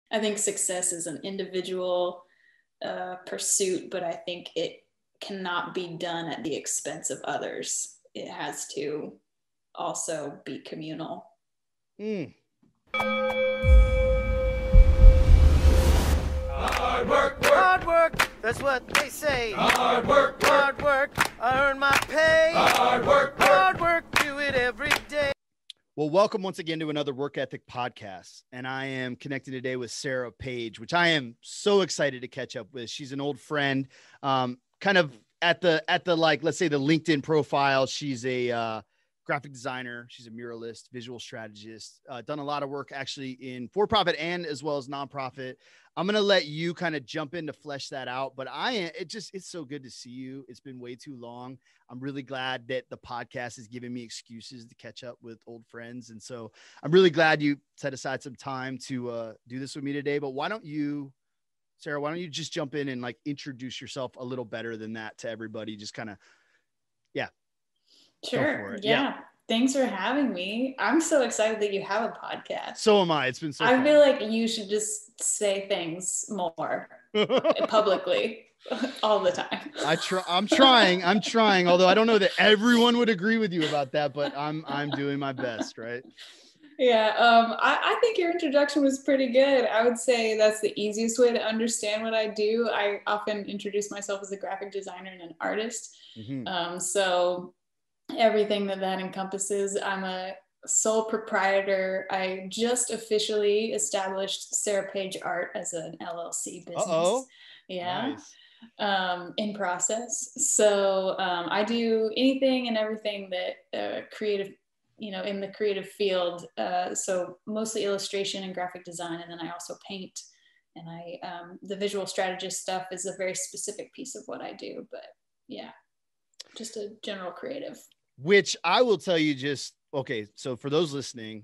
I think success is an individual pursuit, but I think it cannot be done at the expense of others. It has to also be communal. Mm. Hard work, hard work, that's what they say. Hard work, I earn my pay. Hard work, do it every day. Well, welcome once again to another Work Ethic podcast. And I am connected today with Sarah Page, which I am so excited to catch up with. She's an old friend, kind of at the like, let's say the LinkedIn profile. She's a graphic designer. She's a muralist, visual strategist, done a lot of work actually in for-profit and as well as nonprofit. I'm going to let you kind of jump in to flesh that out, but it's so good to see you. It's been way too long. I'm really glad that the podcast is giving me excuses to catch up with old friends. And so I'm really glad you set aside some time to do this with me today. But why don't you, Sarah, why don't you just jump in and like introduce yourself a little better than that to everybody? Just kind of, yeah. Sure. Yeah. Thanks for having me. I'm so excited that you have a podcast. So am I. It's been so fun. I feel like you should just say things more publicly all the time. I'm trying, although I don't know that everyone would agree with you about that, but I'm doing my best, right? Yeah, I think your introduction was pretty good. I would say that's the easiest way to understand what I do. I often introduce myself as a graphic designer and an artist. Mm-hmm. So everything that encompasses. I'm a sole proprietor. I just officially established Sarah Page Art as an LLC business. Uh-oh. Yeah. Nice. In process. So I do anything and everything that creative, in the creative field. So mostly illustration and graphic design. And then I also paint. And the visual strategist stuff is a very specific piece of what I do. But yeah, just a general creative. Which I will tell you okay. So for those listening,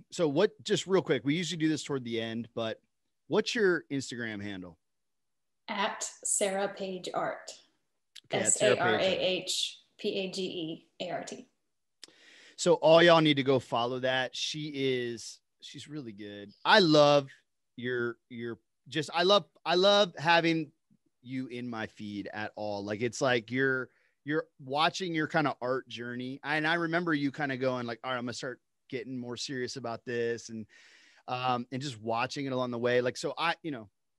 just real quick, we usually do this toward the end, but what's your Instagram handle? At Sarah Page Art. Okay, SarahPageArt. So all y'all need to go follow that. She's really good. I love I love having you in my feed at all. Like, it's like you're watching your kind of art journey. And I remember you kind of going like, all right, I'm gonna start getting more serious about this and just watching it along the way. Like, so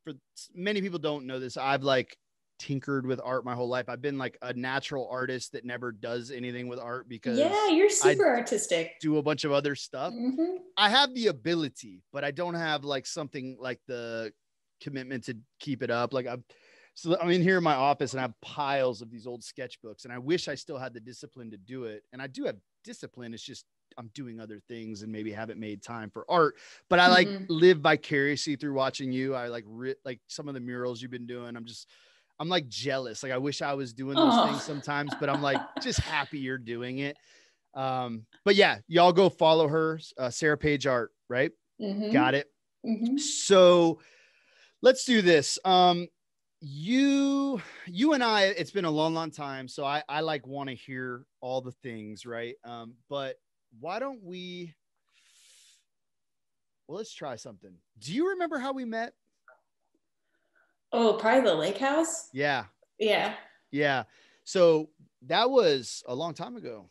for many people don't know this, I've like tinkered with art my whole life. I've been like a natural artist that never does anything with art because you're super artistic. Do a bunch of other stuff. Mm-hmm. I have the ability, but I don't have like something like the commitment to keep it up. Like So I'm in here in my office and I have piles of these old sketchbooks and I wish I still had the discipline to do it. And I do have discipline. It's just, I'm doing other things and maybe haven't made time for art, but I like live vicariously through watching you. I like some of the murals you've been doing. I'm like jealous. Like, I wish I was doing those things sometimes, but I'm like just happy you're doing it. But yeah, y'all go follow her, Sarah Page Art, right? Mm-hmm. Got it. Mm-hmm. So let's do this. You and I, it's been a long time. So I like want to hear all the things, right? But why don't let's try something. Do you remember how we met? Oh, probably the lake house. Yeah. Yeah. So that was a long time ago.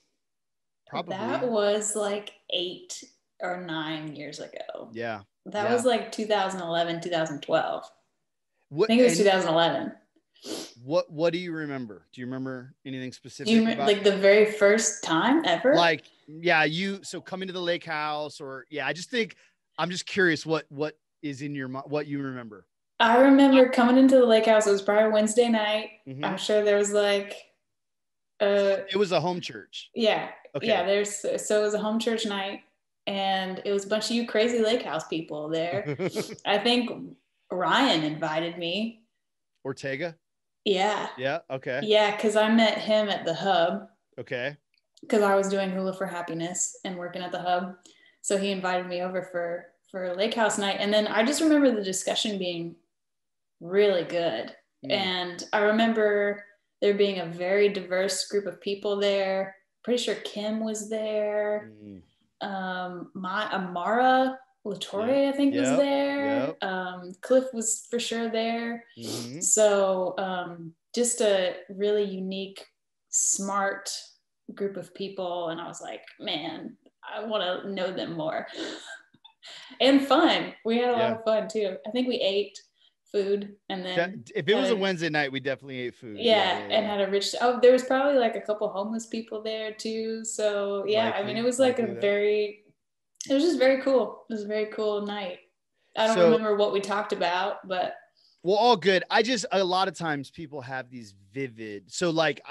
Probably. That was like 8 or 9 years ago. Yeah. That was like 2011, 2012. I think it was 2011. What do you remember? Do you remember anything specific? Do you remember like the very first time ever? Like, yeah, so coming to the lake house I'm just curious what is in your mind, what you remember. I remember coming into the lake house. It was probably Wednesday night. Mm-hmm. I'm sure there was like it was a home church. Yeah. Okay. Yeah, so it was a home church night and it was a bunch of you crazy lake house people there. I think Ryan invited me. Ortega? Yeah. Yeah. Okay. Yeah, because I met him at the hub. Okay. Because I was doing Hula for Happiness and working at the hub. So he invited me over for lake house night. And then I just remember the discussion being really good. And I remember there being a very diverse group of people there. Pretty sure Kim was there. My Amara Latoya, I think, was there. Cliff was for sure there. So just a really unique, smart group of people. And I was like, man, I want to know them more. And fun. We had a lot of fun too. I think we ate food, and then if it was a Wednesday night, we definitely ate food. And had a rich, there was probably like a couple homeless people there too. So I mean, it was like it was just very cool. It was a very cool night. I don't remember what we talked about, but well, all good. A lot of times people have these vivid, so like,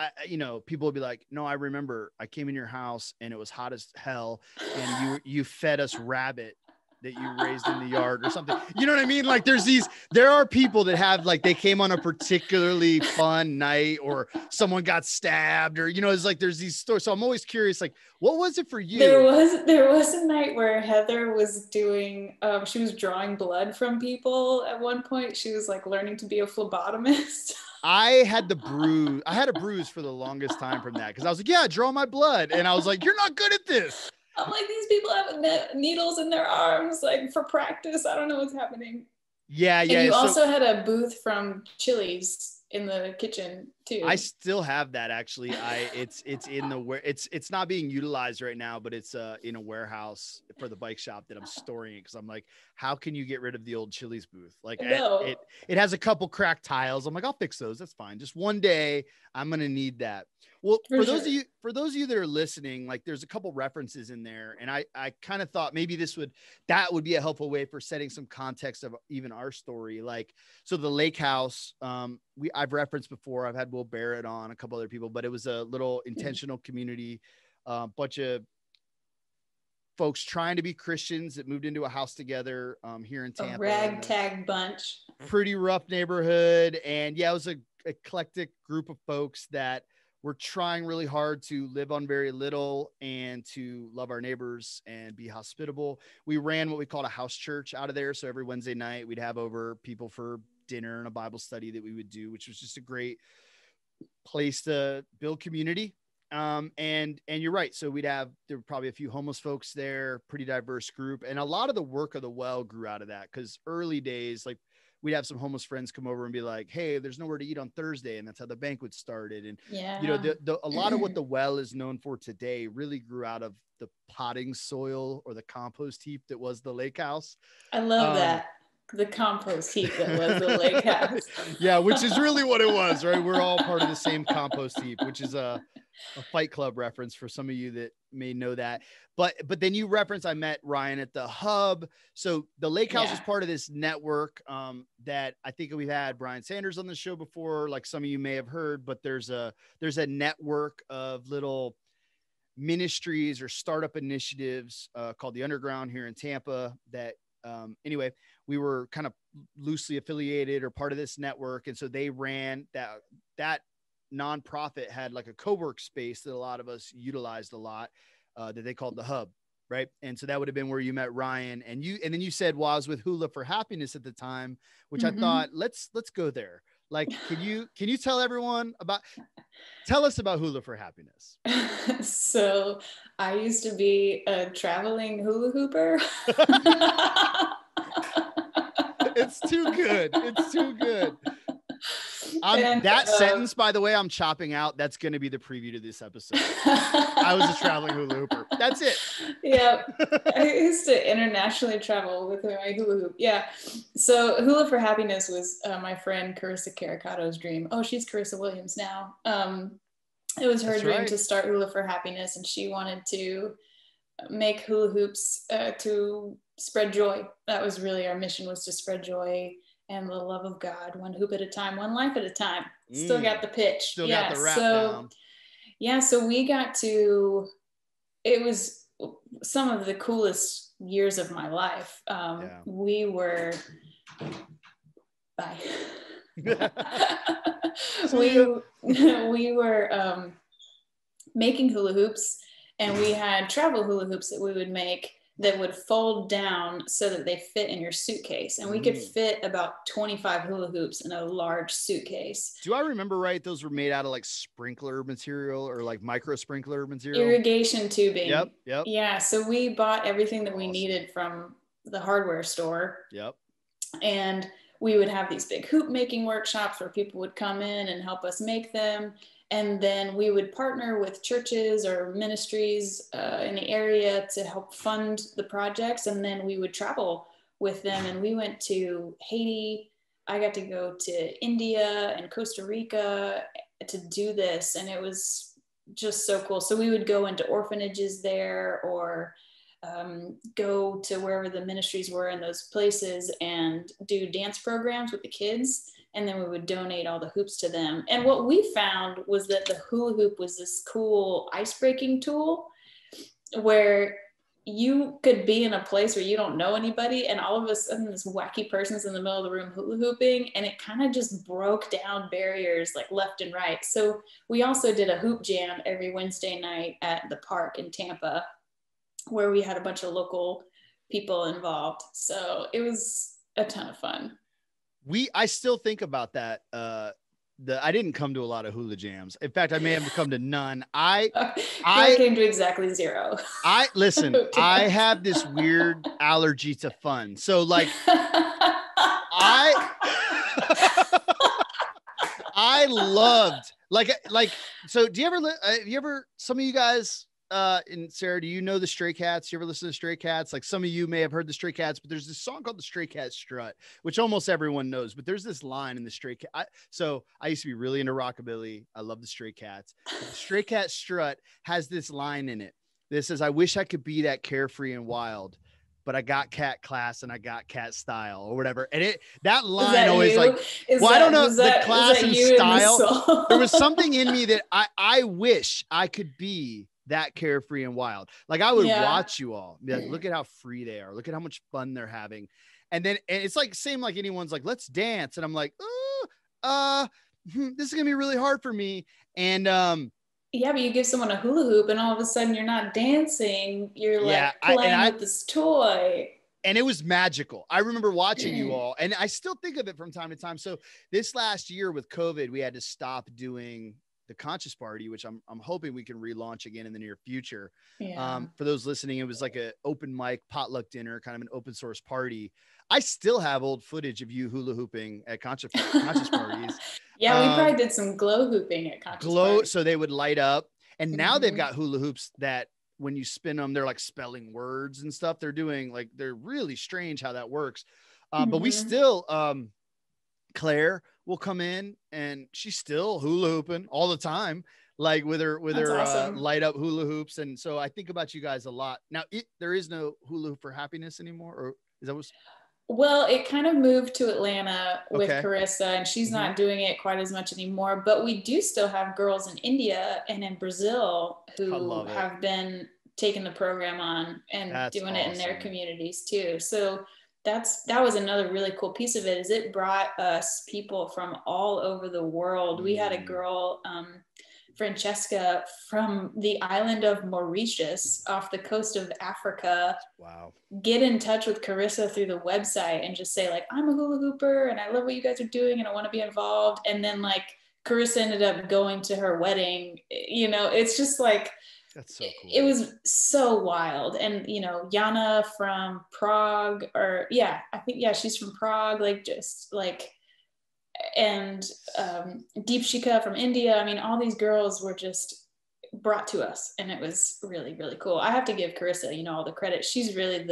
people will be like, no, I remember I came in your house and it was hot as hell and you fed us rabbit that you raised in the yard or something. You know what I mean? Like there are people that have like, they came on a particularly fun night or someone got stabbed or, it's like, there's these stories. So I'm always curious, like, what was it for you? There was a night where Heather was doing, she was drawing blood from people at one point. She was like learning to be a phlebotomist. I had a bruise for the longest time from that. Cause I was like, yeah, draw my blood. And I was like, you're not good at this. I'm like, these people have needles in their arms, like for practice. I don't know what's happening. Yeah. And you also had a booth from Chili's in the kitchen too. I still have that actually. It's not being utilized right now, but it's in a warehouse for the bike shop that I'm storing it because I'm like, how can you get rid of the old Chili's booth? Like it has a couple cracked tiles. I'm like, I'll fix those. That's fine. Just one day I'm gonna need that. Well, for those of you that are listening, like there's a couple references in there, and I kind of thought maybe that would be a helpful way for setting some context of even our story. Like, so the lake house, I've referenced before. I've had Will Barrett on, a couple other people, but it was a little intentional community, bunch of folks trying to be Christians that moved into a house together here in Tampa. A ragtag bunch. Pretty rough neighborhood, and it was an eclectic group of folks that we're trying really hard to live on very little and to love our neighbors and be hospitable. We ran what we called a house church out of there. So every Wednesday night we'd have over people for dinner and a Bible study that we would do, which was just a great place to build community. And you're right. So there were probably a few homeless folks there, pretty diverse group. And a lot of the work of the well grew out of that. Cause early days, like, we'd have some homeless friends come over and be like, hey, there's nowhere to eat on Thursday. And that's how the banquet started. And, a lot of what the well is known for today really grew out of the potting soil or the compost heap that was the lake house. I love that. The compost heap that was the lake house. Yeah, which is really what it was, right? We're all part of the same compost heap, which is a Fight Club reference for some of you that may know that. But then you reference, I met Ryan at the Hub. So the lake house is part of this network that I think we've had Brian Sanders on the show before, like some of you may have heard, but there's a network of little ministries or startup initiatives called the Underground here in Tampa that anyway, we were kind of loosely affiliated or part of this network. And so they ran that nonprofit had like a co-work space that a lot of us utilized a lot that they called the Hub. Right. And so that would have been where you met Ryan and then you said, well, I was with Hula for Happiness at the time, which I thought, let's go there. Like, can you tell us about Hula for Happiness? So I used to be a traveling hula hooper. It's too good. It's too good. Sentence, by the way, I'm chopping out. That's going to be the preview to this episode. I was a traveling hula hooper. That's it. Yeah. I used to internationally travel with my hula hoop. Yeah. So Hula for Happiness was my friend Carissa Caricato's dream. Oh, she's Carissa Williams now. It was her dream to start Hula for Happiness, and she wanted to make hula hoops to spread joy. That was really our mission, was to spread joy and the love of God, one hoop at a time, one life at a time. Still got the pitch. Still got the rap down. Yeah, so we got to, it was some of the coolest years of my life. We were, we were making hula hoops, and we had travel hula hoops that we would make that would fold down so that they fit in your suitcase. And we could fit about 25 hula hoops in a large suitcase. Do I remember right? Those were made out of like sprinkler material or like micro sprinkler material? Irrigation tubing. Yep. Yeah. So we bought everything that we needed from the hardware store. Yep. And we would have these big hoop making workshops where people would come in and help us make them. And then we would partner with churches or ministries in the area to help fund the projects. And then we would travel with them. And we went to Haiti. I got to go to India and Costa Rica to do this. And it was just so cool. So we would go into orphanages there, or go to wherever the ministries were in those places and do dance programs with the kids. And then we would donate all the hoops to them. And what we found was that the hula hoop was this cool ice breaking tool where you could be in a place where you don't know anybody, and all of a sudden this wacky person's in the middle of the room hula hooping, and it kind of just broke down barriers like left and right. So we also did a hoop jam every Wednesday night at the park in Tampa, where we had a bunch of local people involved. So it was a ton of fun. I still think about that. I didn't come to a lot of hula jams. In fact, I may have come to none. I came to exactly zero. Listen, I have this weird allergy to fun. So like I loved so do you ever some of you guys and Sarah, do you know the Stray Cats? You ever listen to Stray Cats? Like some of you may have heard the Stray Cats, but there's this song called the Stray Cat Strut, which almost everyone knows, but there's this line in the Stray Cat. So I used to be really into rockabilly. I love the Stray Cats. The Stray Cat Strut has this line in it. This says, "I wish I could be that carefree and wild, but I got cat class and I got cat style," or whatever. And that line always like, I don't know, the class and style. There was something in me that I wish I could be that carefree and wild. Like I would watch you all be like, look at how free they are. Look at how much fun they're having. And it's like, same, like anyone's like, let's dance. And I'm like, this is gonna be really hard for me. And, yeah, but you give someone a hula hoop and all of a sudden you're not dancing. You're like playing with this toy. And it was magical. I remember watching you all, and I still think of it from time to time. So this last year with COVID, we had to stop doing the Conscious Party, which I'm hoping we can relaunch again in the near future. Yeah. For those listening, it was like an open mic potluck dinner, kind of an open source party. I still have old footage of you hula hooping at conscious parties. Yeah, we probably did some glow hooping at conscious parties. So they would light up. And now they've got hula hoops that when you spin them, they're like spelling words and stuff. They're really strange how that works. But we still, Claire will come in and she's still hula hooping all the time, like with her awesome. Light up hula hoops. And so I think about you guys a lot. Now there is no hula hoop for happiness anymore, or is that what? Well, it kind of moved to Atlanta with Carissa, and she's not doing it quite as much anymore, but we do still have girls in India and in Brazil who have been taking the program on and doing it in their communities too. So that was another really cool piece of it, is it brought us people from all over the world. We had a girl, Francesca, from the island of Mauritius off the coast of Africa. Wow. Get in touch with Carissa through the website and just say like, I'm a hula hooper and I love what you guys are doing and I want to be involved. And then like Carissa ended up going to her wedding. You know, it's just like, that's so cool. It was so wild. And, you know, Yana from Prague, she's from Prague, like just like, and Deepshika from India. I mean, all these girls were just brought to us, and it was really, really cool. I have to give Carissa, you know, all the credit. She's really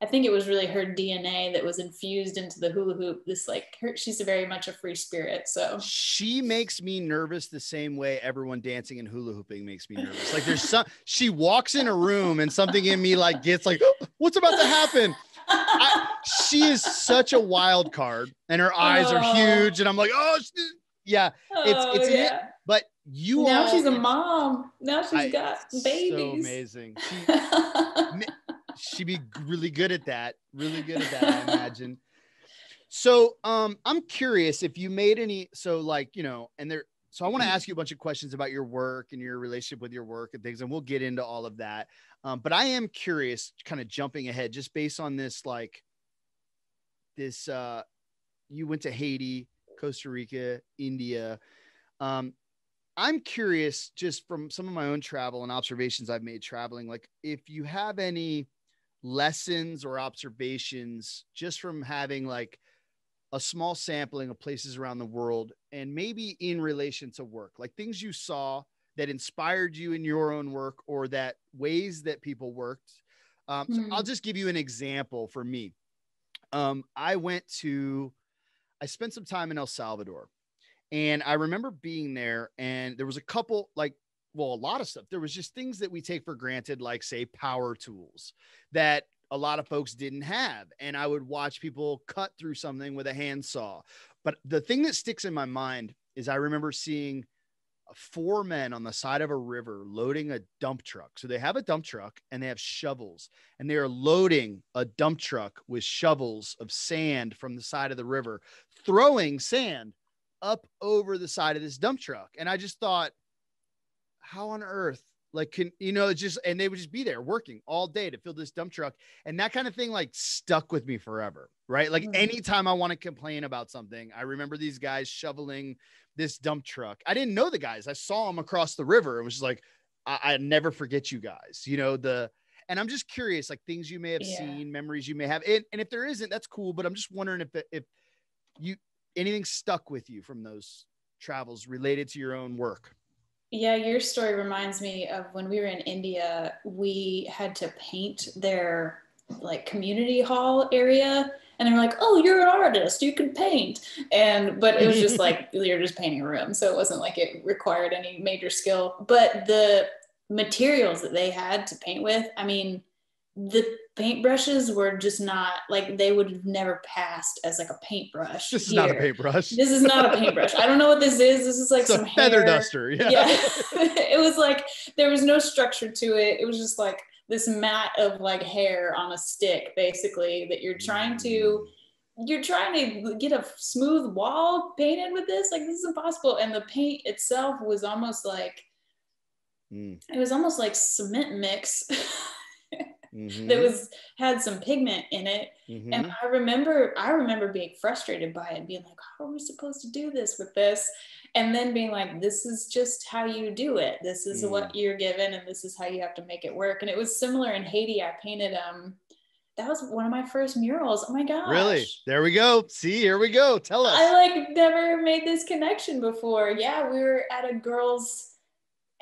I think it was really her DNA that was infused into the hula hoop. She's very much a free spirit. So she makes me nervous the same way everyone dancing and hula hooping makes me nervous. Like she walks in a room and something in me like gets like, oh, what's about to happen? She is such a wild card, and her eyes are huge, and I'm like, it's but now she's a mom. Now she's got babies. So amazing. She'd be really good at that. I imagine. So, I'm curious if you made any, so like, you know, so I want to ask you a bunch of questions about your work and your relationship with your work and things, and we'll get into all of that. But I am curious, kind of jumping ahead, just based on this, you went to Haiti, Costa Rica, India. I'm curious, just from some of my own travel and observations I've made traveling, like if you have any lessons or observations just from having like a small sampling of places around the world, and maybe in relation to work, like things you saw that inspired you in your own work, or that ways that people worked. So I'll just give you an example for me. I spent some time in El Salvador, and I remember being there, and there was a couple, like, well, a lot of stuff. There was just things that we take for granted, like say power tools that a lot of folks didn't have. And I would watch people cut through something with a handsaw. But the thing that sticks in my mind is I remember seeing 4 men on the side of a river loading a dump truck. So they have a dump truck and they have shovels, and they are loading a dump truck with shovels of sand from the side of the river, throwing sand up over the side of this dump truck. And I just thought, how on earth, like, can, you know, just, and they would just be there working all day to fill this dump truck. And that kind of thing, like, stuck with me forever. Right. Like anytime I want to complain about something, I remember these guys shoveling this dump truck. I didn't know the guys. I saw them across the river. It was just like, I never forget you guys, you know, and I'm just curious, like things you may have seen, memories you may have. And if there isn't, that's cool. But I'm just wondering if anything stuck with you from those travels related to your own work. Yeah, your story reminds me of when we were in India, we had to paint their like community hall area, and they're like, oh, you're an artist, you can paint. But it was just like, you're just painting a room. So it wasn't like it required any major skill, but the materials that they had to paint with, I mean, the paintbrushes were just not like, they would have never passed as like a paintbrush. This is not a paintbrush. This is not a paintbrush. I don't know what this is. This is like some feather hair. Duster. Yeah. It was like, there was no structure to it. It was just like this mat of like hair on a stick, basically, that you're trying to get a smooth wall painted with this. Like, this is impossible. And the paint itself was almost like, it was almost like cement mix. That had some pigment in it. And I remember being frustrated by it, being like, how are we supposed to do this with this? And then being like, this is just how you do it. This is what you're given, and this is how you have to make it work. And it was similar in Haiti. I painted that was one of my first murals. Oh my gosh. Really? There we go. See, here we go. Tell us. I like never made this connection before. Yeah, we were at a girl's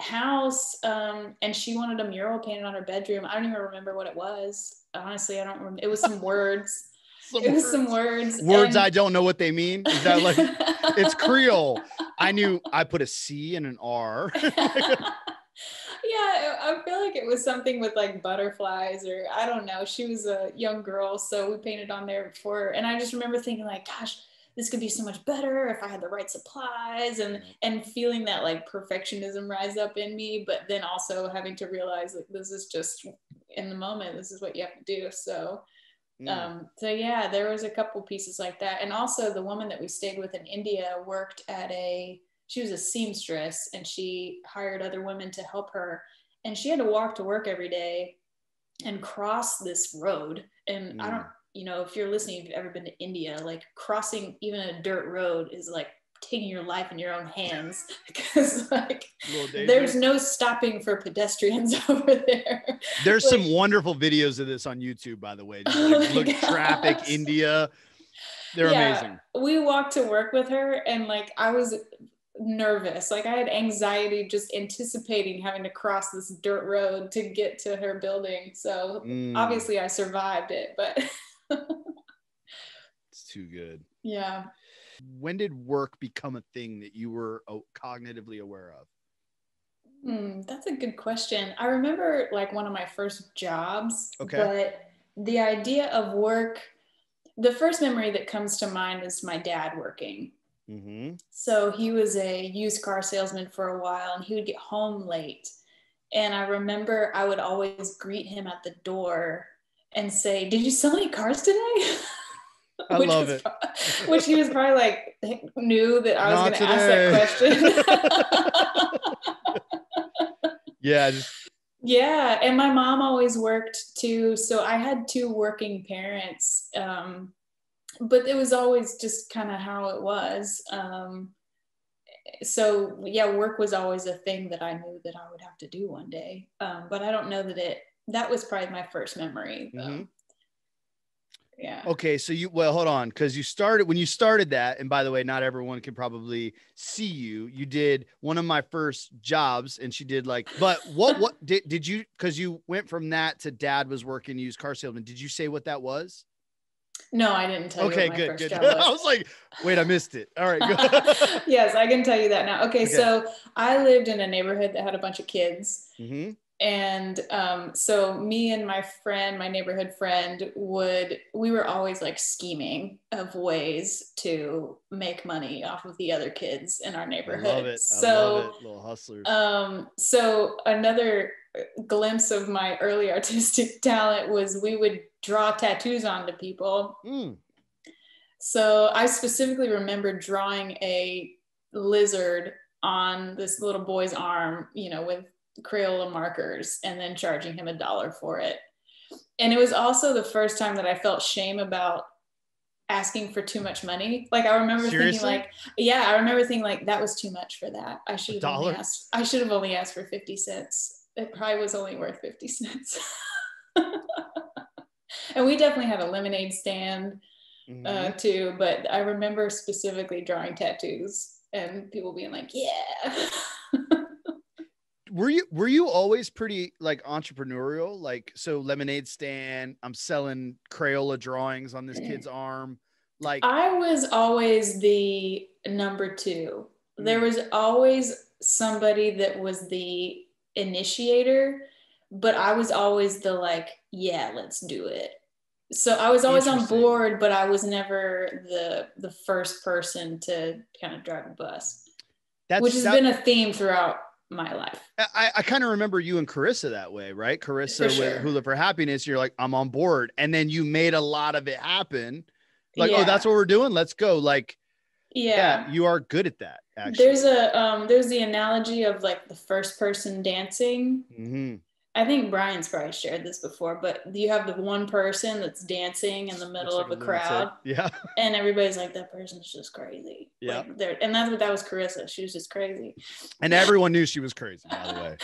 house, and she wanted a mural painted on her bedroom. I don't even remember what it was. Honestly, I don't remember. It was some words. Some words. Words I don't know what they mean. Is that like, it's Creole. I put a C and an R. Yeah, I feel like it was something with like butterflies, or I don't know. She was a young girl, so we painted on there before. And I just remember thinking like, gosh, this could be so much better if I had the right supplies, and feeling that like perfectionism rise up in me, but then also having to realize like, this is just in the moment, this is what you have to do. So yeah, there was a couple pieces like that. And also the woman that we stayed with in India worked she was a seamstress, and she hired other women to help her. And she had to walk to work every day and cross this road. And I don't, you know, if you're listening, if you've ever been to India, like crossing even a dirt road is like taking your life in your own hands, because like there's no stopping for pedestrians over there. There's like, some wonderful videos of this on YouTube, by the way. Just like, look, traffic, India. They're amazing. We walked to work with her, and like I was nervous. Like I had anxiety just anticipating having to cross this dirt road to get to her building. So obviously I survived it, but it's too good. Yeah. When did work become a thing that you were cognitively aware of? That's a good question. I remember like one of my first jobs, but the idea of work, the first memory that comes to mind is my dad working. So he was a used car salesman for a while, and he would get home late. And I remember I would always greet him at the door and say, did you sell any cars today? I love it. Which he was probably like, knew that I was going to ask that question. Yeah. Yeah. And my mom always worked too. So I had 2 working parents. But it was always just kind of how it was. So yeah, work was always a thing that I knew that I would have to do one day. But I don't know that it that was probably my first memory though. Mm-hmm. Yeah. Okay. So hold on. Cause when you started that, and by the way, not everyone can probably see you did one of my first jobs, and she did but what did you, cause you went from that to dad was working used car salesman. Did you say what that was? No, I didn't tell you what my first job was. I was like, wait, I missed it. All right. Go. Yes, I can tell you that now. Okay. Okay. So I lived in a neighborhood that had a bunch of kids. Mm-hmm. And so me and my neighborhood friend we were always like scheming of ways to make money off of the other kids in our neighborhood. I love it. I love it. Little hustlers. So another glimpse of my early artistic talent was we would draw tattoos onto people. So I specifically remember drawing a lizard on this little boy's arm, with Crayola markers, and then charging him $1 for it. And it was also the first time that I felt shame about asking for too much money. Like I remember thinking that was too much for that. I should have only asked for 50 cents. It probably was only worth 50 cents. And we definitely had a lemonade stand too, but I remember specifically drawing tattoos and people being like, yeah. Were you always pretty entrepreneurial? So lemonade stand, I'm selling Crayola drawings on this kid's arm. I was always the number two. There was always somebody that was the initiator, but I was always the yeah, let's do it. So I was always on board, but I was never the first person to kind of drive a bus, which has been a theme throughout my life. I kind of remember you and Carissa that way, right? Carissa with Hula for Happiness. You're like, I'm on board. And then you made a lot of it happen. Oh, that's what we're doing. Let's go. Yeah, you are good at that. Actually, there's the analogy of the first person dancing. Mm-hmm. I think Brian's probably shared this before, but you have the one person that's dancing in the middle of a crowd. Yeah. And everybody's like, that person's just crazy. Yeah. And that was Carissa. She was just crazy. And everyone knew she was crazy, by the way.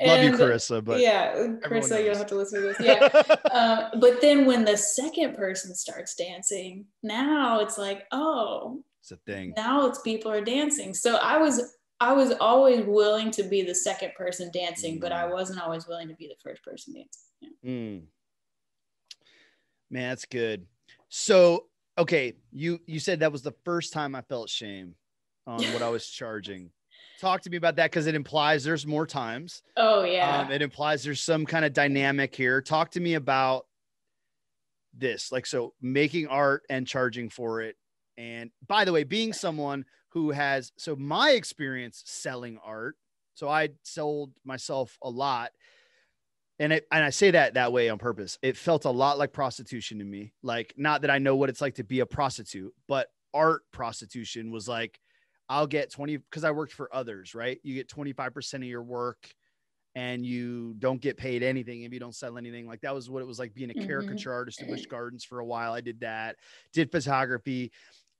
Love you, Carissa. But yeah, Carissa, you'll have to listen to this. Yeah. But then when the second person starts dancing, now it's like, oh, it's a thing. Now it's people are dancing. So I was always willing to be the second person dancing, but I wasn't always willing to be the first person dancing. Yeah. Man, that's good. So, okay, you said that was the first time I felt shame on what I was charging. Talk to me about that, because it implies there's more times. Oh, yeah. It implies there's some kind of dynamic here. Talk to me about this. So making art and charging for it. And by the way, being someone who has, my experience selling art. So I sold myself a lot. And I say that way on purpose. It felt a lot like prostitution to me. Not that I know what it's like to be a prostitute, but art prostitution was I'll get 20, because I worked for others, right? You get 25% of your work and you don't get paid anything if you don't sell anything. That was what it was like being a caricature artist in Busch Gardens for a while. I did that, did photography.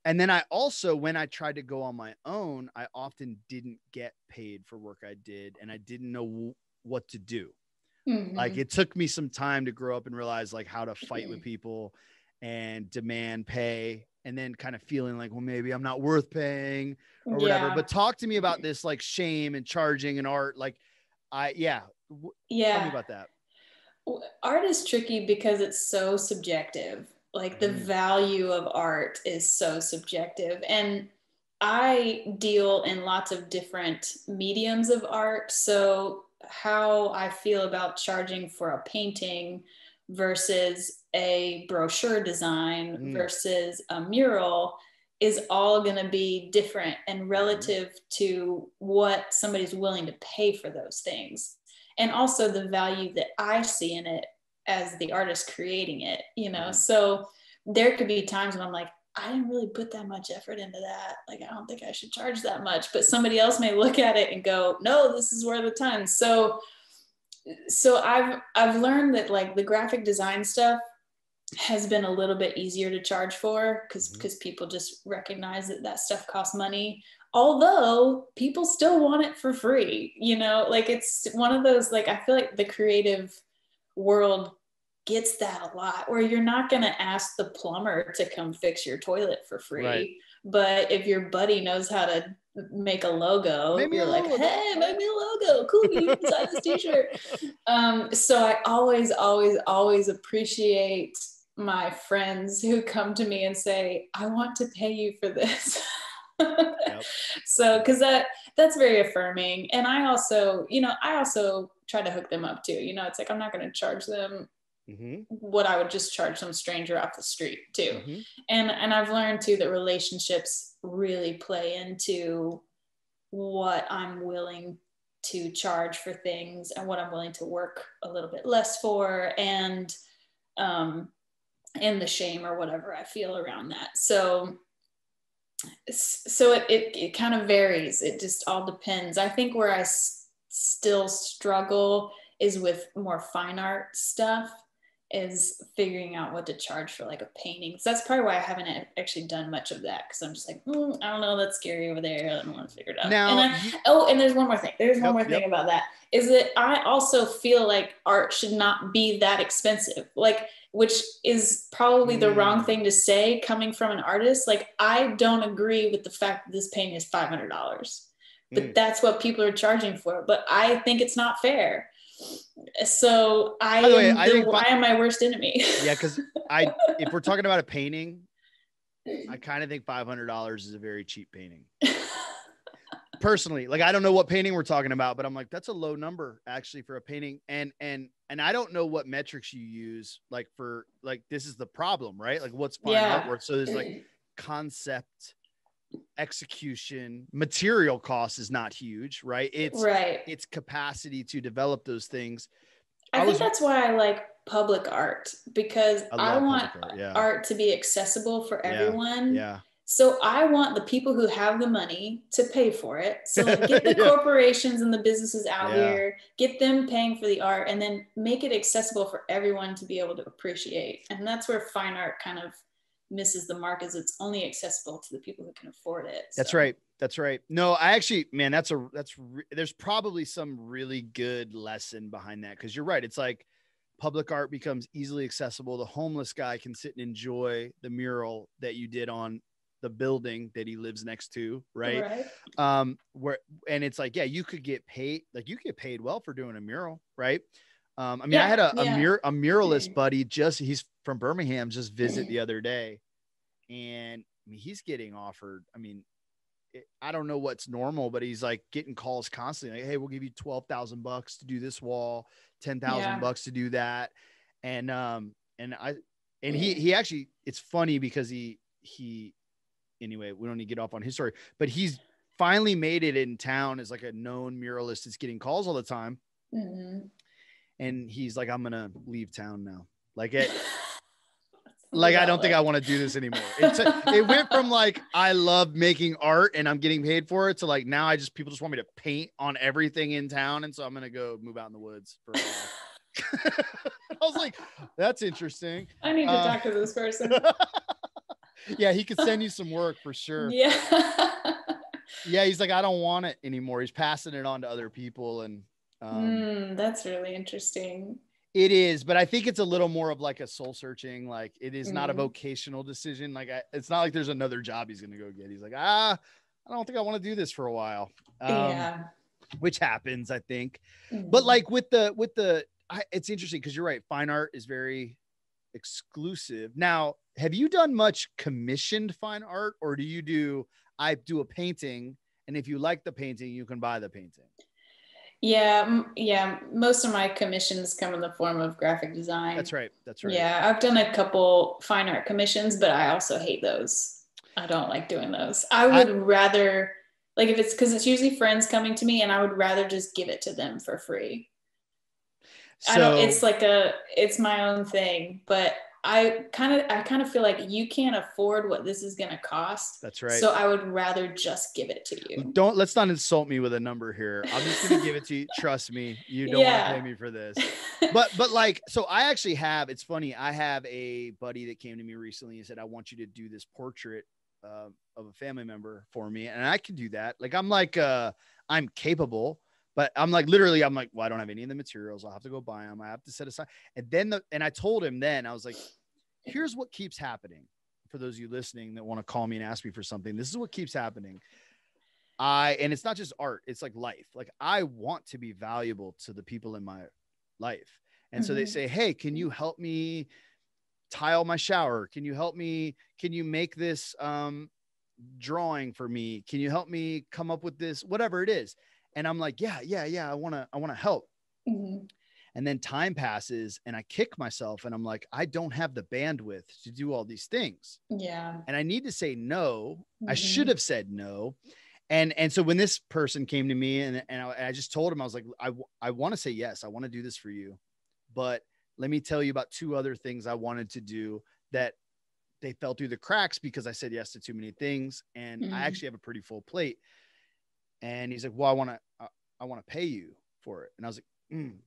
And then I also, when I tried to go on my own, I often didn't get paid for work I did. And I didn't know what to do. It took me some time to grow up and realize how to fight with people and demand pay, and then kind of feeling well, maybe I'm not worth paying or whatever. But talk to me about this, shame and charging and art. Tell me about that. Art is tricky because it's so subjective. The value of art is so subjective. And I deal in lots of different mediums of art. So how I feel about charging for a painting versus a brochure design versus a mural is all going to be different and relative to what somebody's willing to pay for those things. And also the value that I see in it as the artist creating it, So there could be times when I'm like, I didn't really put that much effort into that. I don't think I should charge that much, but somebody else may look at it and go, no, this is worth a ton. So I've learned that the graphic design stuff has been a little bit easier to charge for because people just recognize that stuff costs money. Although people still want it for free, it's one of those, I feel like the creative world gets that a lot, where you're not going to ask the plumber to come fix your toilet for free. Right. But if your buddy knows how to make a logo, you're like, hey, make me a logo. Cool, you can design this t-shirt. So I always appreciate my friends who come to me and say, I want to pay you for this. Yep. So, because that's very affirming. And I also try to hook them up too. It's like, I'm not going to charge them what I would just charge some stranger off the street too. And I've learned too that relationships really play into what I'm willing to charge for things and what I'm willing to work a little bit less for, and the shame or whatever I feel around that. So it kind of varies. It just all depends. I think where I still struggle is with more fine art stuff, is figuring out what to charge for like a painting. So that's probably why I haven't actually done much of that, because I'm just like, I don't know, that's scary over there. I don't want to figure it out. Now, and there's one more thing. One more thing about that, is that I also feel like art should not be that expensive. Like, which is probably the wrong thing to say coming from an artist. Like, I don't agree with the fact that this painting is $500, but that's what people are charging for. But I think it's not fair. So I am my worst enemy. Yeah, because if we're talking about a painting, I kind of think $500 is a very cheap painting. Personally, like, I don't know what painting we're talking about, but I'm like, that's a low number actually for a painting. And I don't know what metrics you use, like, for, like, this is the problem, right? Like, what's fine artwork? So there's like concept, execution, material cost is not huge, right? It's capacity to develop those things. I think that's why I like public art, because I want art to be accessible for everyone. Yeah. So I want the people who have the money to pay for it. So like, get the corporations and the businesses out here, get them paying for the art, and then make it accessible for everyone to be able to appreciate. And that's where fine art kind of misses the mark, is it's only accessible to the people who can afford it. So. That's right. No, I actually, man, there's probably some really good lesson behind that. 'Cause you're right. It's like public art becomes easily accessible. The homeless guy can sit and enjoy the mural that you did on the building that he lives next to. Right. And it's like, you could get paid, like, you get paid well for doing a mural. Right. I had a muralist buddy, he's from Birmingham, just visit the other day. And he's getting offered, I don't know what's normal, but he's like getting calls constantly. Like, hey, we'll give you $12,000 to do this wall, $10,000 to do that. And he actually, it's funny because he, anyway, we don't need to get off on his story, but he's finally made it in town as like a known muralist. It's getting calls all the time. And he's like, I'm going to leave town now. Like I don't think I want to do this anymore. It went from like, I love making art and I'm getting paid for it, to like, now people just want me to paint on everything in town. And so I'm going to go move out in the woods for a while. I was like, that's interesting. I need to talk to this person. Yeah, he could send you some work for sure. Yeah. Yeah, he's like, I don't want it anymore. He's passing it on to other people. And that's really interesting. It is, but I think it's a little more of like a soul searching. Like, it is not a vocational decision. Like, it's not like there's another job he's going to go get. He's like, I don't think I want to do this for a while. Which happens, I think. But like it's interesting, because you're right. Fine art is very exclusive. Now, have you done much commissioned fine art, or I do a painting, and if you like the painting, you can buy the painting? Yeah. Most of my commissions come in the form of graphic design. That's right. Yeah. I've done a couple fine art commissions, but I also hate those. I don't like doing those. I would rather, like, if it's, because it's usually friends coming to me, and I would rather just give it to them for free. It's my own thing, but I kind of feel like you can't afford what this is going to cost. That's right. So I would rather just give it to you. Let's not insult me with a number here. I'm just going to give it to you. Trust me. You don't want to pay me for this. But like, so I actually it's funny. I have a buddy that came to me recently and said, I want you to do this portrait of a family member for me. And I can do that. Like, I'm capable, But I'm like, literally, I'm like, well, I don't have any of the materials. I'll have to go buy them. I have to set aside. And then and I told him then, I was like, here's what keeps happening. For those of you listening that want to call me and ask me for something, this is what keeps happening. And it's not just art, it's like life. Like I want to be valuable to the people in my life. And so they say, hey, can you help me tile my shower? Can you help me? Can you make this drawing for me? Can you help me come up with this, whatever it is? And I'm like, yeah. I want to help. And then time passes and I kick myself and I'm like, I don't have the bandwidth to do all these things. Yeah. And I need to say no. I should have said no. And so when this person came to me and I just told him, I was like, I want to say yes. I want to do this for you. But let me tell you about 2 other things I wanted to do that they fell through the cracks because I said yes to too many things. And I actually have a pretty full plate. And he's like, well, I want to pay you for it. And I was like,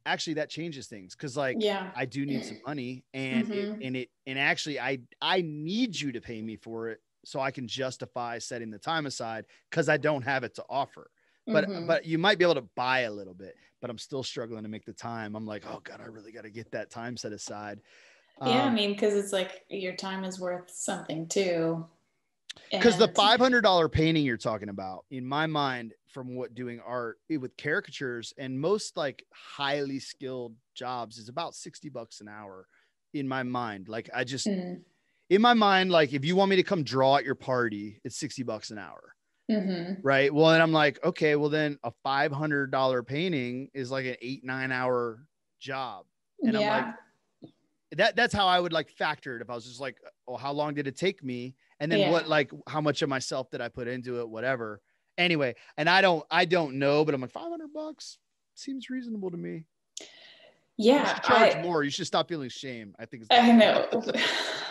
actually that changes things. Cause like, I do need some money and actually I need you to pay me for it so I can justify setting the time aside. Cause I don't have it to offer, but you might be able to buy a little bit, but I'm still struggling to make the time. I'm like, oh God, I really got to get that time set aside. Yeah. I mean, cause it's like your time is worth something too. Because the $500 painting you're talking about, in my mind, from what doing art with caricatures and most like highly skilled jobs is about $60 an hour in my mind. Like I just, in my mind, like if you want me to come draw at your party, it's $60 an hour. Right. Well, and I'm like, okay, well then a $500 painting is like an 8-9 hour job. And I'm like, that's how I would like factor it. If I was just like, oh, how long did it take me? And then what, like, how much of myself did I put into it? Whatever. Anyway. And I don't know, but I'm like, $500 seems reasonable to me. Yeah. You should charge more. You should stop feeling shame. I think I know.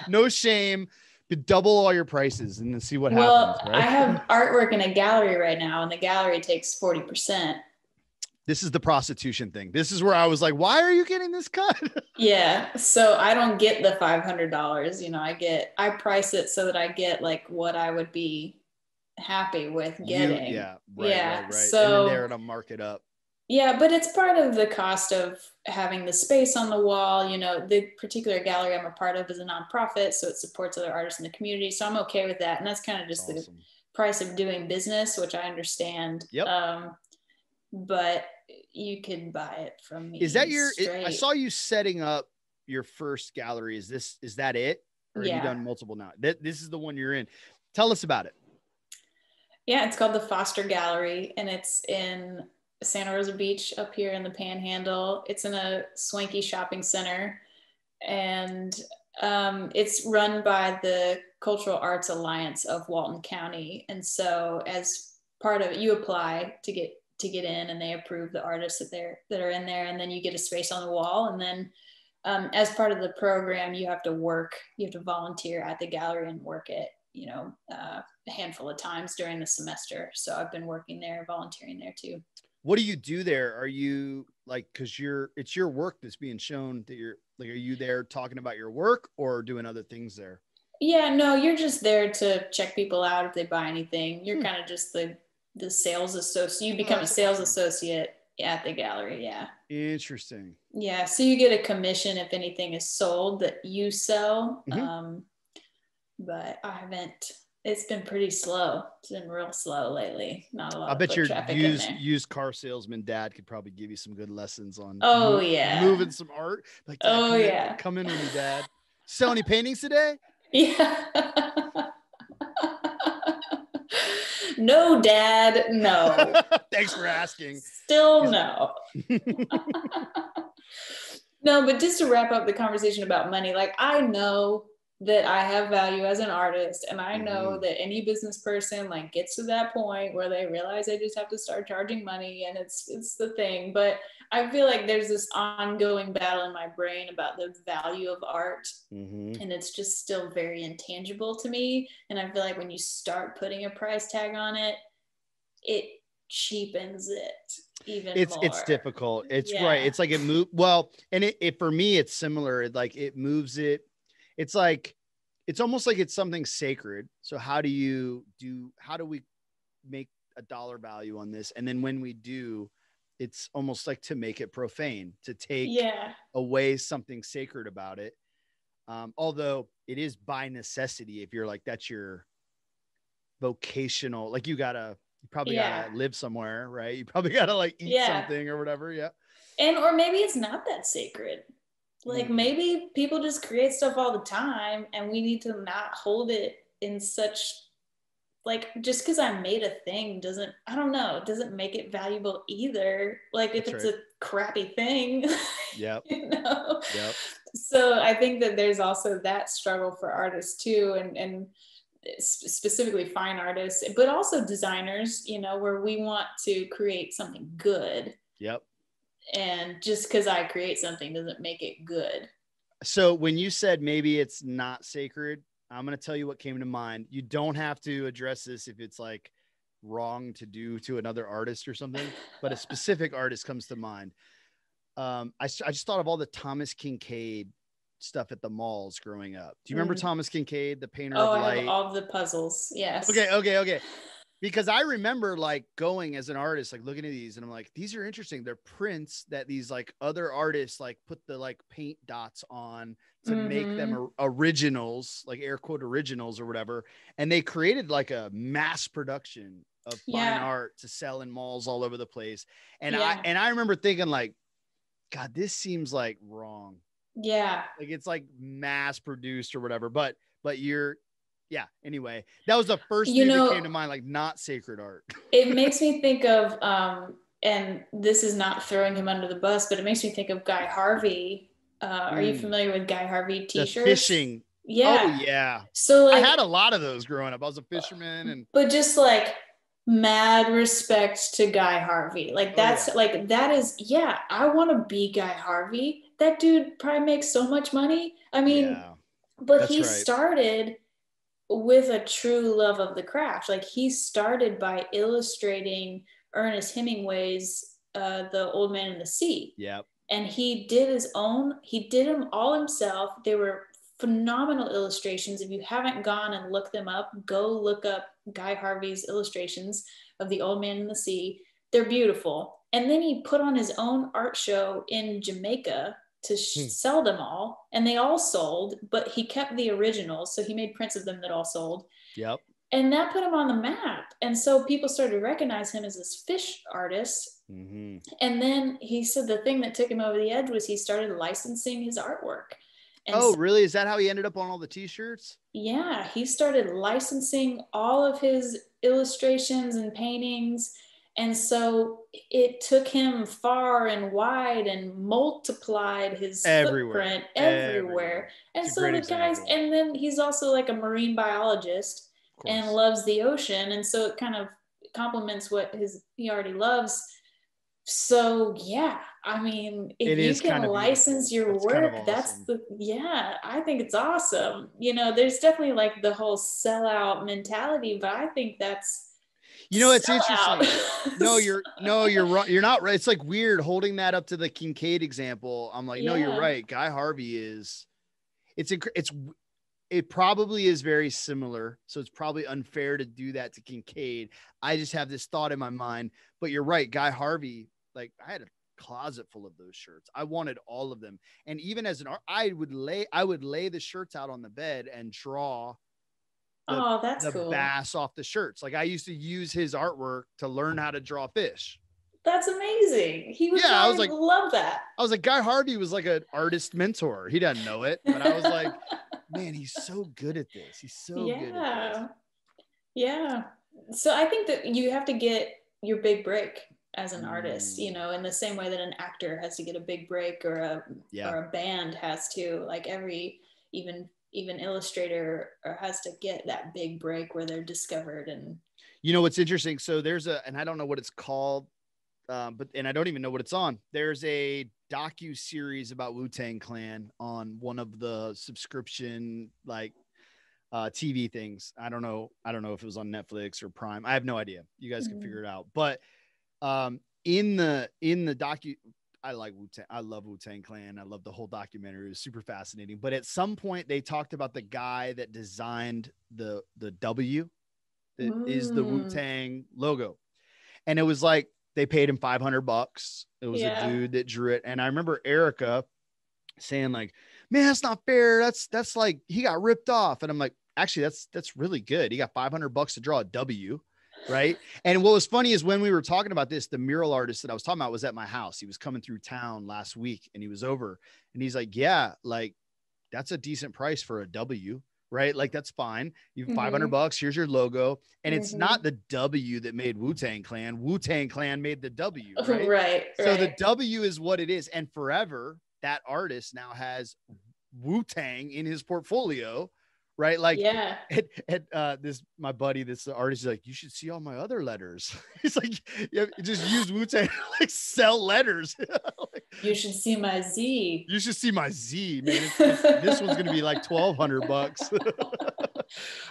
No shame, but double all your prices and then see what happens. Right? I have artwork in a gallery right now and the gallery takes 40%. This is the prostitution thing. This is where I was like, why are you getting this cut? Yeah. So I don't get the $500, you know, I price it so that I get like what I would be happy with getting. Right. So and then they're to mark it up. Yeah, but it's part of the cost of having the space on the wall. You know, the particular gallery I'm a part of is a nonprofit, so it supports other artists in the community. So I'm okay with that. And that's kind of just the price of doing business, which I understand. Yep. But you can buy it from me. Is that I saw you setting up your first gallery. Is that it? Or have you done multiple now? This is the one you're in. Tell us about it. Yeah, it's called the Foster Gallery and it's in Santa Rosa Beach up here in the Panhandle. It's in a swanky shopping center and it's run by the Cultural Arts Alliance of Walton County. And so as part of it, you apply to get in and they approve the artists that are in there. And then you get a space on the wall. And then as part of the program, you have to volunteer at the gallery and work it, you know, a handful of times during the semester. So I've been working there, volunteering there too. What do you do there? Are you like, cause it's your work that's being shown that you're like, are you there talking about your work or doing other things there? Yeah, no, you're just there to check people out if they buy anything. You're kind of just the sales associate. You become a sales associate at the gallery. Yeah. Interesting. Yeah. So you get a commission if anything is sold that you sell. But I haven't, it's been pretty slow. It's been real slow lately. Not a lot. I bet your used car salesman dad could probably give you some good lessons on moving some art. Like, come in with me, Dad. Sell any paintings today? Yeah. No, Dad, no. Thanks for asking. Still no. No, but just to wrap up the conversation about money, like I know that I have value as an artist and I know that any business person like gets to that point where they realize they just have to start charging money and it's the thing. But I feel like there's this ongoing battle in my brain about the value of art and it's just still very intangible to me. And I feel like when you start putting a price tag on it, it cheapens it even more. It's difficult. It's right. It's like it moves. Well, and it for me, it's similar. Like it moves it. It's like, it's almost like it's something sacred. So how do we make a dollar value on this? And then when we do, it's almost like to make it profane, to take away something sacred about it. Although it is by necessity, if you're like, that's your vocational, like you probably gotta live somewhere, right? You probably gotta like eat something or whatever. Yeah. And, or maybe it's not that sacred. Like maybe people just create stuff all the time and we need to not hold it in such, like, just because I made a thing doesn't make it valuable either. Like if it's a crappy thing, Yep. you know? Yep. So I think that there's also that struggle for artists too. And specifically fine artists, but also designers, you know, where we want to create something good. Yep. And just because I create something doesn't make it good. So when you said maybe it's not sacred, I'm going to tell you what came to mind. You don't have to address this if it's like wrong to do to another artist or something, but a specific artist comes to mind. I just thought of all the Thomas Kinkade stuff at the malls growing up. Do you remember Thomas Kinkade, the painter of light? I have all the puzzles. Yes. Okay. Because I remember like going as an artist, like looking at these and I'm like, these are interesting. They're prints that these like other artists like put the like paint dots on to make them originals, like air quote originals or whatever. And they created like a mass production of fine art to sell in malls all over the place. And I remember thinking like, God, this seems like wrong. Yeah. Like it's like mass produced or whatever, but anyway, that was the first thing that came to mind, like not sacred art. It makes me think of, and this is not throwing him under the bus, but it makes me think of Guy Harvey. Are you familiar with Guy Harvey t-shirts? The fishing. Yeah. Oh yeah. So like, I had a lot of those growing up. I was a fisherman but just like mad respect to Guy Harvey. Like that's like, that is, I want to be Guy Harvey. That dude probably makes so much money. I mean, but he started with a true love of the craft. Like he started by illustrating Ernest Hemingway's The Old Man and the Sea. Yep. And he did them all himself. They were phenomenal illustrations. If you haven't gone and looked them up, go look up Guy Harvey's illustrations of The Old Man and the Sea. They're beautiful. And then he put on his own art show in Jamaica to sell them all, and they all sold, but he kept the originals. So he made prints of them that all sold. Yep. And that put him on the map. And so people started to recognize him as this fish artist. And then he said the thing that took him over the edge was he started licensing his artwork. And really? Is that how he ended up on all the t-shirts? Yeah, he started licensing all of his illustrations and paintings. And so it took him far and wide and multiplied his footprint everywhere. And so the guys, and then he's also like a marine biologist and loves the ocean. And so it kind of complements what he already loves. So I mean, if you can license your work, I think it's awesome. You know, there's definitely like the whole sellout mentality, but I think that's, it's interesting. No, you're wrong. You're not right. It's like weird holding that up to the Kinkade example. I'm like, no, you're right. Guy Harvey it probably is very similar. So it's probably unfair to do that to Kinkade. I just have this thought in my mind, but you're right. Guy Harvey, like I had a closet full of those shirts. I wanted all of them. And even as an art, I would lay the shirts out on the bed and draw the bass off the shirts. Like I used to use his artwork to learn how to draw fish. That's amazing. He would I was like, love that. I was like, Guy Harvey was like an artist mentor. He doesn't know it, but I was like, man, he's so good at this. He's so good at this. Yeah. So I think that you have to get your big break as an artist, you know, in the same way that an actor has to get a big break or a band has to, like every, even illustrator has to get that big break where they're discovered. And what's interesting, so there's and I don't know what it's called, and I don't even know what it's on. There's a docu-series about Wu-Tang Clan on one of the subscription like TV things. I don't know if it was on Netflix or Prime. I have no idea. You guys can figure it out. But in the docu, I like Wu-Tang. I love Wu-Tang Clan. I love the whole documentary. It was super fascinating. But at some point they talked about the guy that designed the W that is the Wu-Tang logo. And it was like they paid him $500. It was a dude that drew it. And I remember Erica saying like, man, that's not fair. That's like, he got ripped off. And I'm like, actually, that's really good. He got $500 to draw a W. Right. And what was funny is when we were talking about this, the mural artist that I was talking about was at my house. He was coming through town last week and he was over and he's like, yeah, like that's a decent price for a W, right? Like that's fine. You have $500. Here's your logo. And it's not the W that made Wu-Tang Clan. Wu-Tang Clan made the W, right? Right. So the W is what it is. And forever that artist now has Wu-Tang in his portfolio. Right. Like, my buddy, this artist is like, you should see all my other letters. He's like, yeah, just use Wu-Tang, like sell letters. Like, you should see my Z. You should see my Z, man. This one's going to be like $1,200.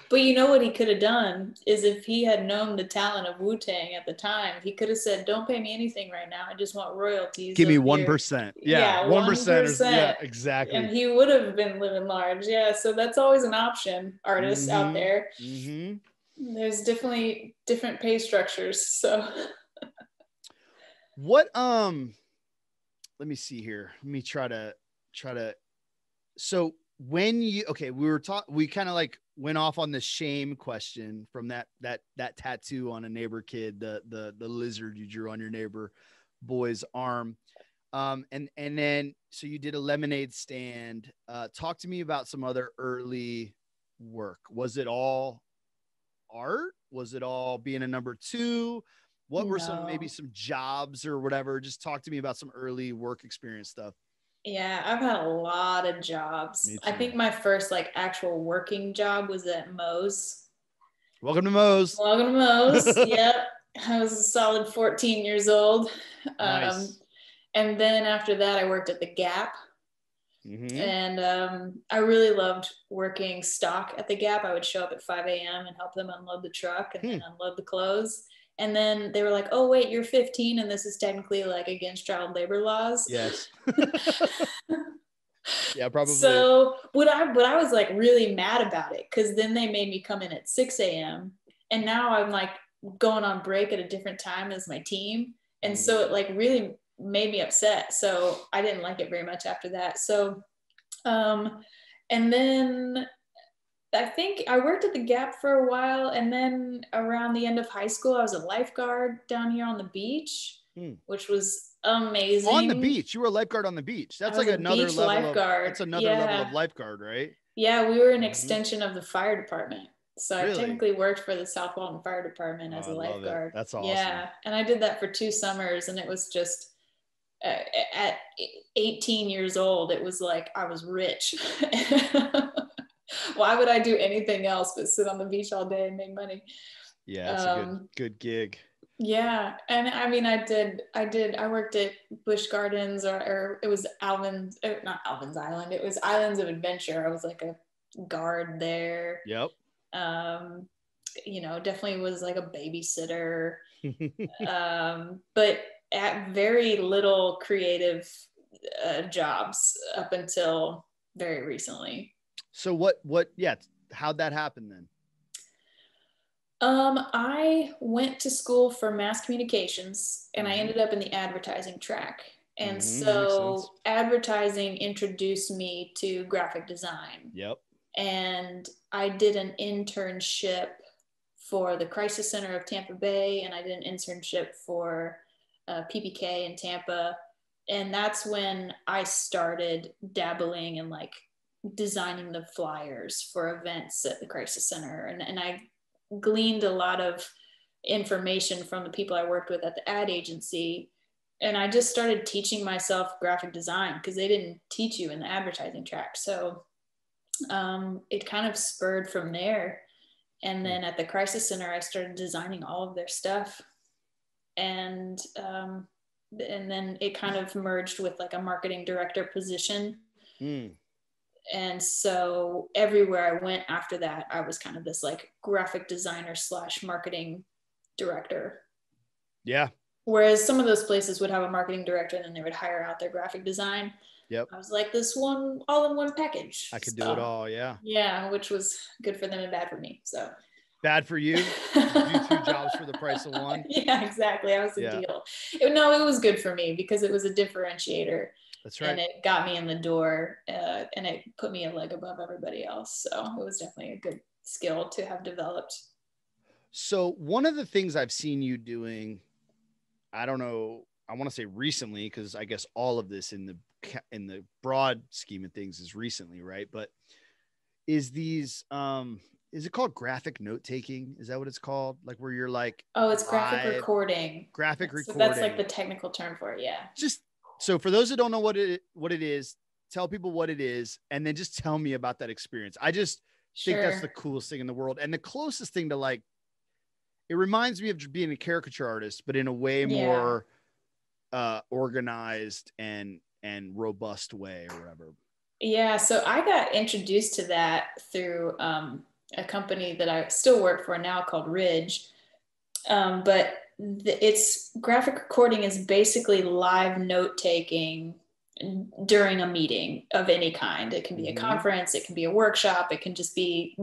But you know what he could have done is if he had known the talent of Wu-Tang at the time, he could have said, don't pay me anything right now. I just want royalties. Give me 1%. Yeah, 1%. Yeah, exactly. And he would have been living large. Yeah. So that's always an option, artists out there. There's definitely different pay structures. So what, let me see here. Let me try to, so when you, we kind of like went off on the shame question from that tattoo on a neighbor kid, the lizard you drew on your neighbor boy's arm. And then, so you did a lemonade stand. Talk to me about some other early work. Was it all art? Was it all being a number two? What were maybe some jobs or whatever? Just talk to me about some early work experience stuff. Yeah, I've had a lot of jobs. I think my first like actual working job was at Moe's. Welcome to Moe's. Welcome to Moe's. Yep. I was a solid 14 years old. Nice. And then after that, I worked at the Gap. And I really loved working stock at the Gap. I would show up at 5 a.m. and help them unload the truck and then unload the clothes. And then they were like, oh, wait, you're 15 and this is technically like against child labor laws. Yes. Yeah, probably. So but I was like really mad about it because then they made me come in at 6 a.m. And now I'm like going on break at a different time as my team. And so it like really made me upset. So I didn't like it very much after that. So, and then I think I worked at the Gap for a while, and then around the end of high school, I was a lifeguard down here on the beach, which was amazing. On the beach? You were a lifeguard on the beach. That's like another level lifeguard. That's another level of lifeguard, right? Yeah, we were an extension of the fire department. So I technically worked for the South Walton Fire Department as a lifeguard. That's awesome. Yeah, and I did that for 2 summers, and it was just at 18 years old, it was like I was rich. Why would I do anything else but sit on the beach all day and make money? Yeah, it's a good gig. Yeah. And I mean, I worked at Busch Gardens or it was not Alvin's Island. It was Islands of Adventure. I was like a guard there. Yep. Definitely was like a babysitter. But at very little creative jobs up until very recently. So how'd that happen then? I went to school for mass communications and I ended up in the advertising track. And so advertising introduced me to graphic design. Yep. And I did an internship for the Crisis Center of Tampa Bay, and I did an internship for PPK in Tampa. And that's when I started dabbling in like designing the flyers for events at the Crisis Center. And I gleaned a lot of information from the people I worked with at the ad agency. And I just started teaching myself graphic design because they didn't teach you in the advertising track. So it kind of spurred from there. And then at the Crisis Center, I started designing all of their stuff. And then it kind of merged with like a marketing director position. And so everywhere I went after that, I was kind of this like graphic designer / marketing director. Yeah. Whereas some of those places would have a marketing director and then they would hire out their graphic design. Yep. I was like this one all in one package. I could do it all. Yeah. Yeah. Which was good for them and bad for me. So bad for you. Do 2 jobs for the price of one. Yeah, exactly. I was a Yeah. deal. No, it was good for me because it was a differentiator. That's right. And it got me in the door, and it put me a leg above everybody else. So it was definitely a good skill to have developed. So one of the things I've seen you doing, I don't know, I want to say recently, because I guess all of this in the broad scheme of things is recently, right? But is these is it called graphic note taking? Is that what it's called? Like where you're like, oh, it's graphic recording. Recording. That's like the technical term for it. Yeah. Just so for those that don't know what it is, tell people what it is, and then just tell me about that experience. I just think that's the coolest thing in the world, and the closest thing to like. It reminds me of being a caricature artist, but in a way more organized and robust way or whatever. Yeah. So I got introduced to that through a company that I still work for now called Ridge. But it's graphic recording is basically live note taking during a meeting of any kind. It can be a conference, it can be a workshop, it can just be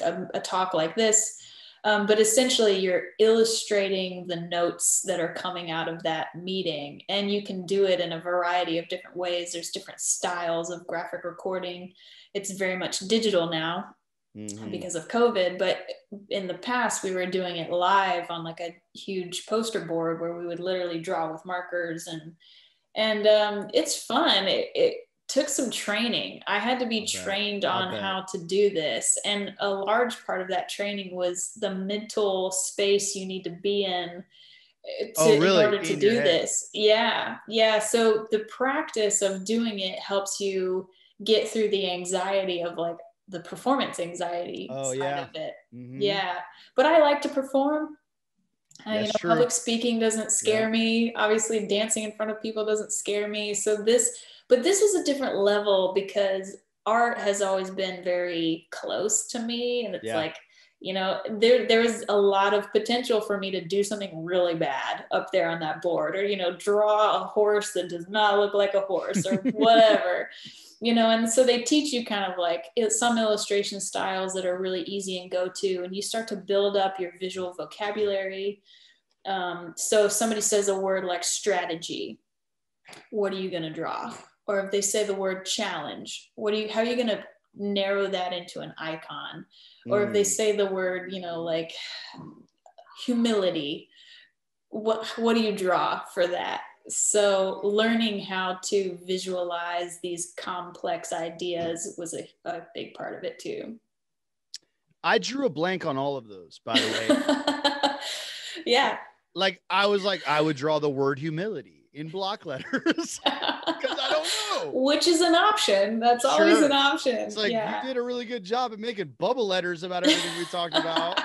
a talk like this. But essentially you're illustrating the notes that are coming out of that meeting, and you can do it in a variety of different ways. There's different styles of graphic recording. It's very much digital now because of COVID, but in the past we were doing it live on like a huge poster board where we would literally draw with markers, and it's fun. It took some training. I had to be trained on how to do this. And a large part of that training was the mental space you need to be in in order to do this. Yeah. Yeah. So the practice of doing it helps you get through the anxiety of like the performance anxiety side of it. Yeah. But I like to perform. Public speaking doesn't scare me. Obviously dancing in front of people doesn't scare me. But this was a different level because art has always been very close to me. And it's like, there was a lot of potential for me to do something really bad up there on that board, or, draw a horse that does not look like a horse or whatever, and so they teach you kind of like some illustration styles that are really easy and go to, and you start to build up your visual vocabulary. So if somebody says a word like strategy, what are you going to draw? Or if they say the word challenge, how are you going to narrow that into an icon? Or if they say the word, like humility, what do you draw for that? So learning how to visualize these complex ideas was a big part of it too. I drew a blank on all of those, by the way. Yeah. Like I would draw the word humility in block letters because I don't know. Which is an option. That's always an option. It's like you did a really good job at making bubble letters about everything we talked about.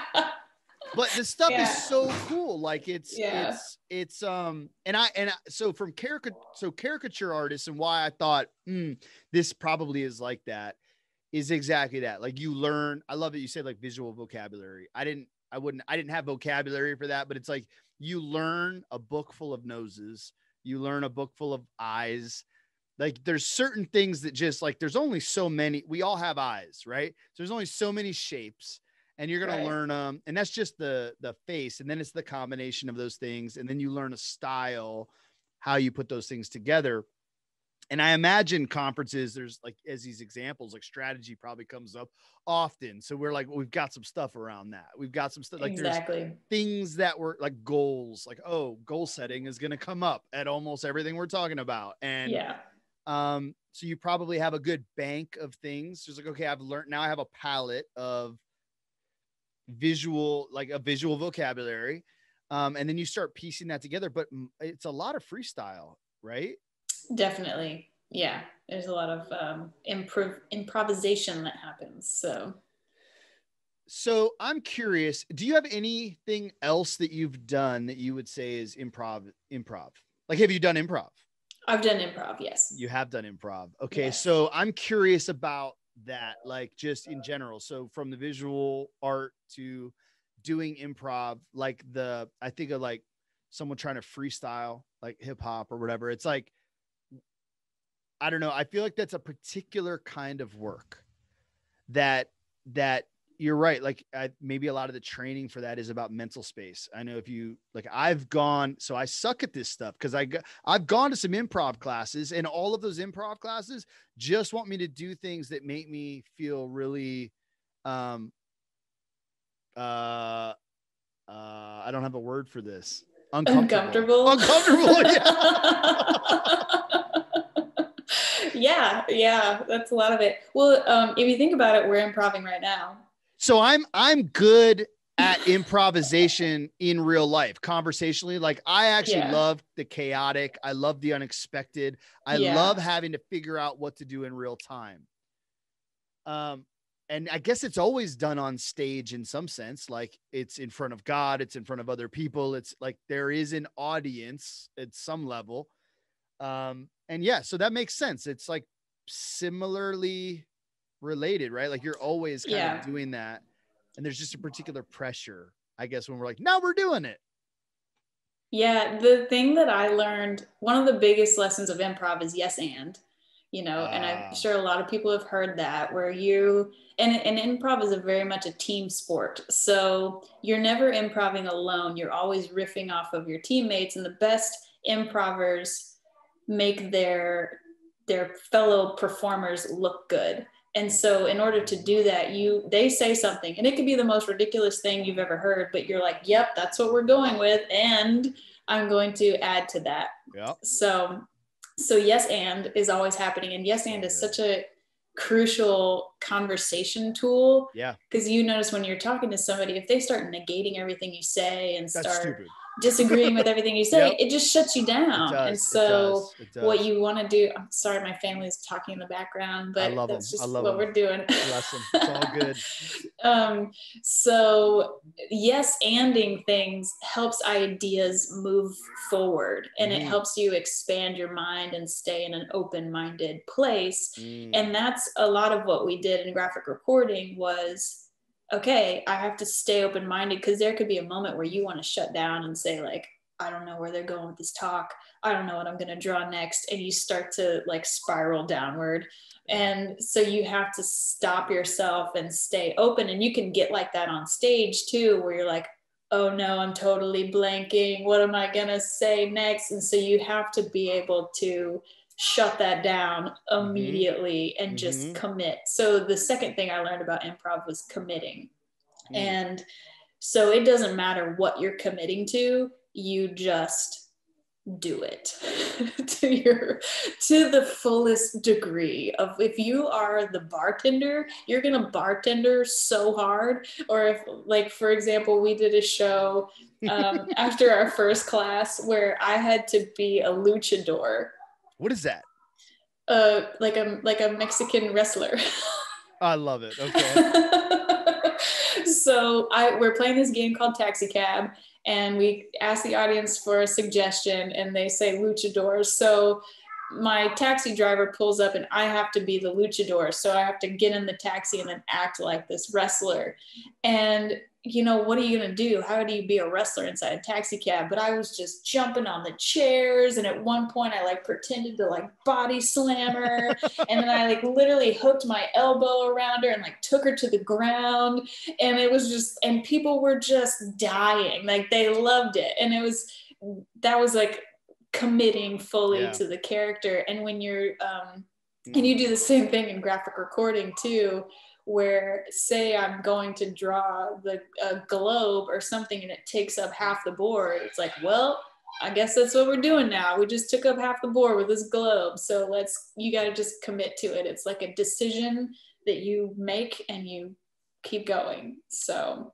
But this stuff is so cool. Like so from caricature artists, and why I thought this probably is like that is exactly that. Like you learn, I love that you said like visual vocabulary. I didn't have vocabulary for that, but it's like you learn a book full of noses, you learn a book full of eyes. Like there's certain things that just like, there's only so many, we all have eyes, right? So there's only so many shapes, and you're going to learn them. And that's just the face. And then it's the combination of those things. And then you learn a style, how you put those things together. And I imagine conferences, there's like, as these examples, like strategy probably comes up often. So we're like, we've got some stuff around that. We've got some stuff like there's things that were like goals, like, goal setting is going to come up at almost everything we're talking about. And so you probably have a good bank of things. Just like, okay, I've learned, now I have a palette of visual vocabulary. And then you start piecing that together, but it's a lot of freestyle, right? Definitely. Yeah. There's a lot of improvisation that happens. So I'm curious, do you have anything else that you've done that you would say is improv? Like, have you done improv? I've done improv. Yes. You have done improv. Okay. Yes. So I'm curious about that, like just in general. So from the visual art to doing improv, like I think of like someone trying to freestyle, like hip hop or whatever. It's like, I don't know. I feel like that's a particular kind of work that you're right. Like maybe a lot of the training for that is about mental space. I know if you like, so I suck at this stuff because I've gone to some improv classes, and all of those improv classes just want me to do things that make me feel really, I don't have a word for this. Uncomfortable. Yeah. Yeah, that's a lot of it. Well, if you think about it, we're improvising right now. So I'm good at improvisation in real life, conversationally. Like I actually love the chaotic. I love the unexpected. I love having to figure out what to do in real time. And I guess it's always done on stage in some sense, like it's in front of God, it's in front of other people. It's like there is an audience at some level. And yeah, so that makes sense. It's like similarly related, right? Like you're always kind of doing that. And there's just a particular pressure, I guess, when we're like, now we're doing it. Yeah. The thing that I learned, one of the biggest lessons of improv is yes and, and I'm sure a lot of people have heard that, where and improv is very much a team sport. So you're never improvising alone. You're always riffing off of your teammates, and the best improvers make their fellow performers look good. And so in order to do that, they say something, and it could be the most ridiculous thing you've ever heard, but you're like, yep, that's what we're going with. And I'm going to add to that. Yep. So yes and is always happening. And yes and is such a crucial conversation tool. Yeah. Because you notice when you're talking to somebody, if they start negating everything you say and start disagreeing with everything you say, it just shuts you down. And so what you want to do, I'm sorry, my family's talking in the background, but that's just what we're doing. Bless them. It's all good. So yes, anding things helps ideas move forward, and it helps you expand your mind and stay in an open-minded place. And that's a lot of what we did in graphic recording was, okay, I have to stay open-minded, because there could be a moment where you want to shut down and say, like, I don't know where they're going with this talk. I don't know what I'm going to draw next. And you start to like spiral downward. And so you have to stop yourself and stay open. And you can get like that on stage too, where you're like, oh no, I'm totally blanking. What am I going to say next? And so you have to be able to shut that down immediately and just commit. So the second thing I learned about improv was committing. And so it doesn't matter what you're committing to, you just do it to the fullest degree. Of if you are the bartender, you're gonna bartender so hard. Or if, like, for example, we did a show after our first class where I had to be a luchador. What is that? Like a Mexican wrestler. I love it. Okay. So we're playing this game called Taxi Cab, and we ask the audience for a suggestion, and they say luchadors. So my taxi driver pulls up, and I have to be the luchador. So I have to get in the taxi and then act like this wrestler. And what are you going to do? How do you be a wrestler inside a taxi cab? But I was just jumping on the chairs. And at one point I like pretended to like body slam her. And then I like literally hooked my elbow around her and like took her to the ground. And it was just, and people were just dying. Like they loved it. And that was like committing fully to the character. And when you're, and you do the same thing in graphic recording too, where say I'm going to draw a globe or something and it takes up half the board. It's like, well, I guess that's what we're doing now. We just took up half the board with this globe. So you got to just commit to it. It's like a decision that you make and you keep going. So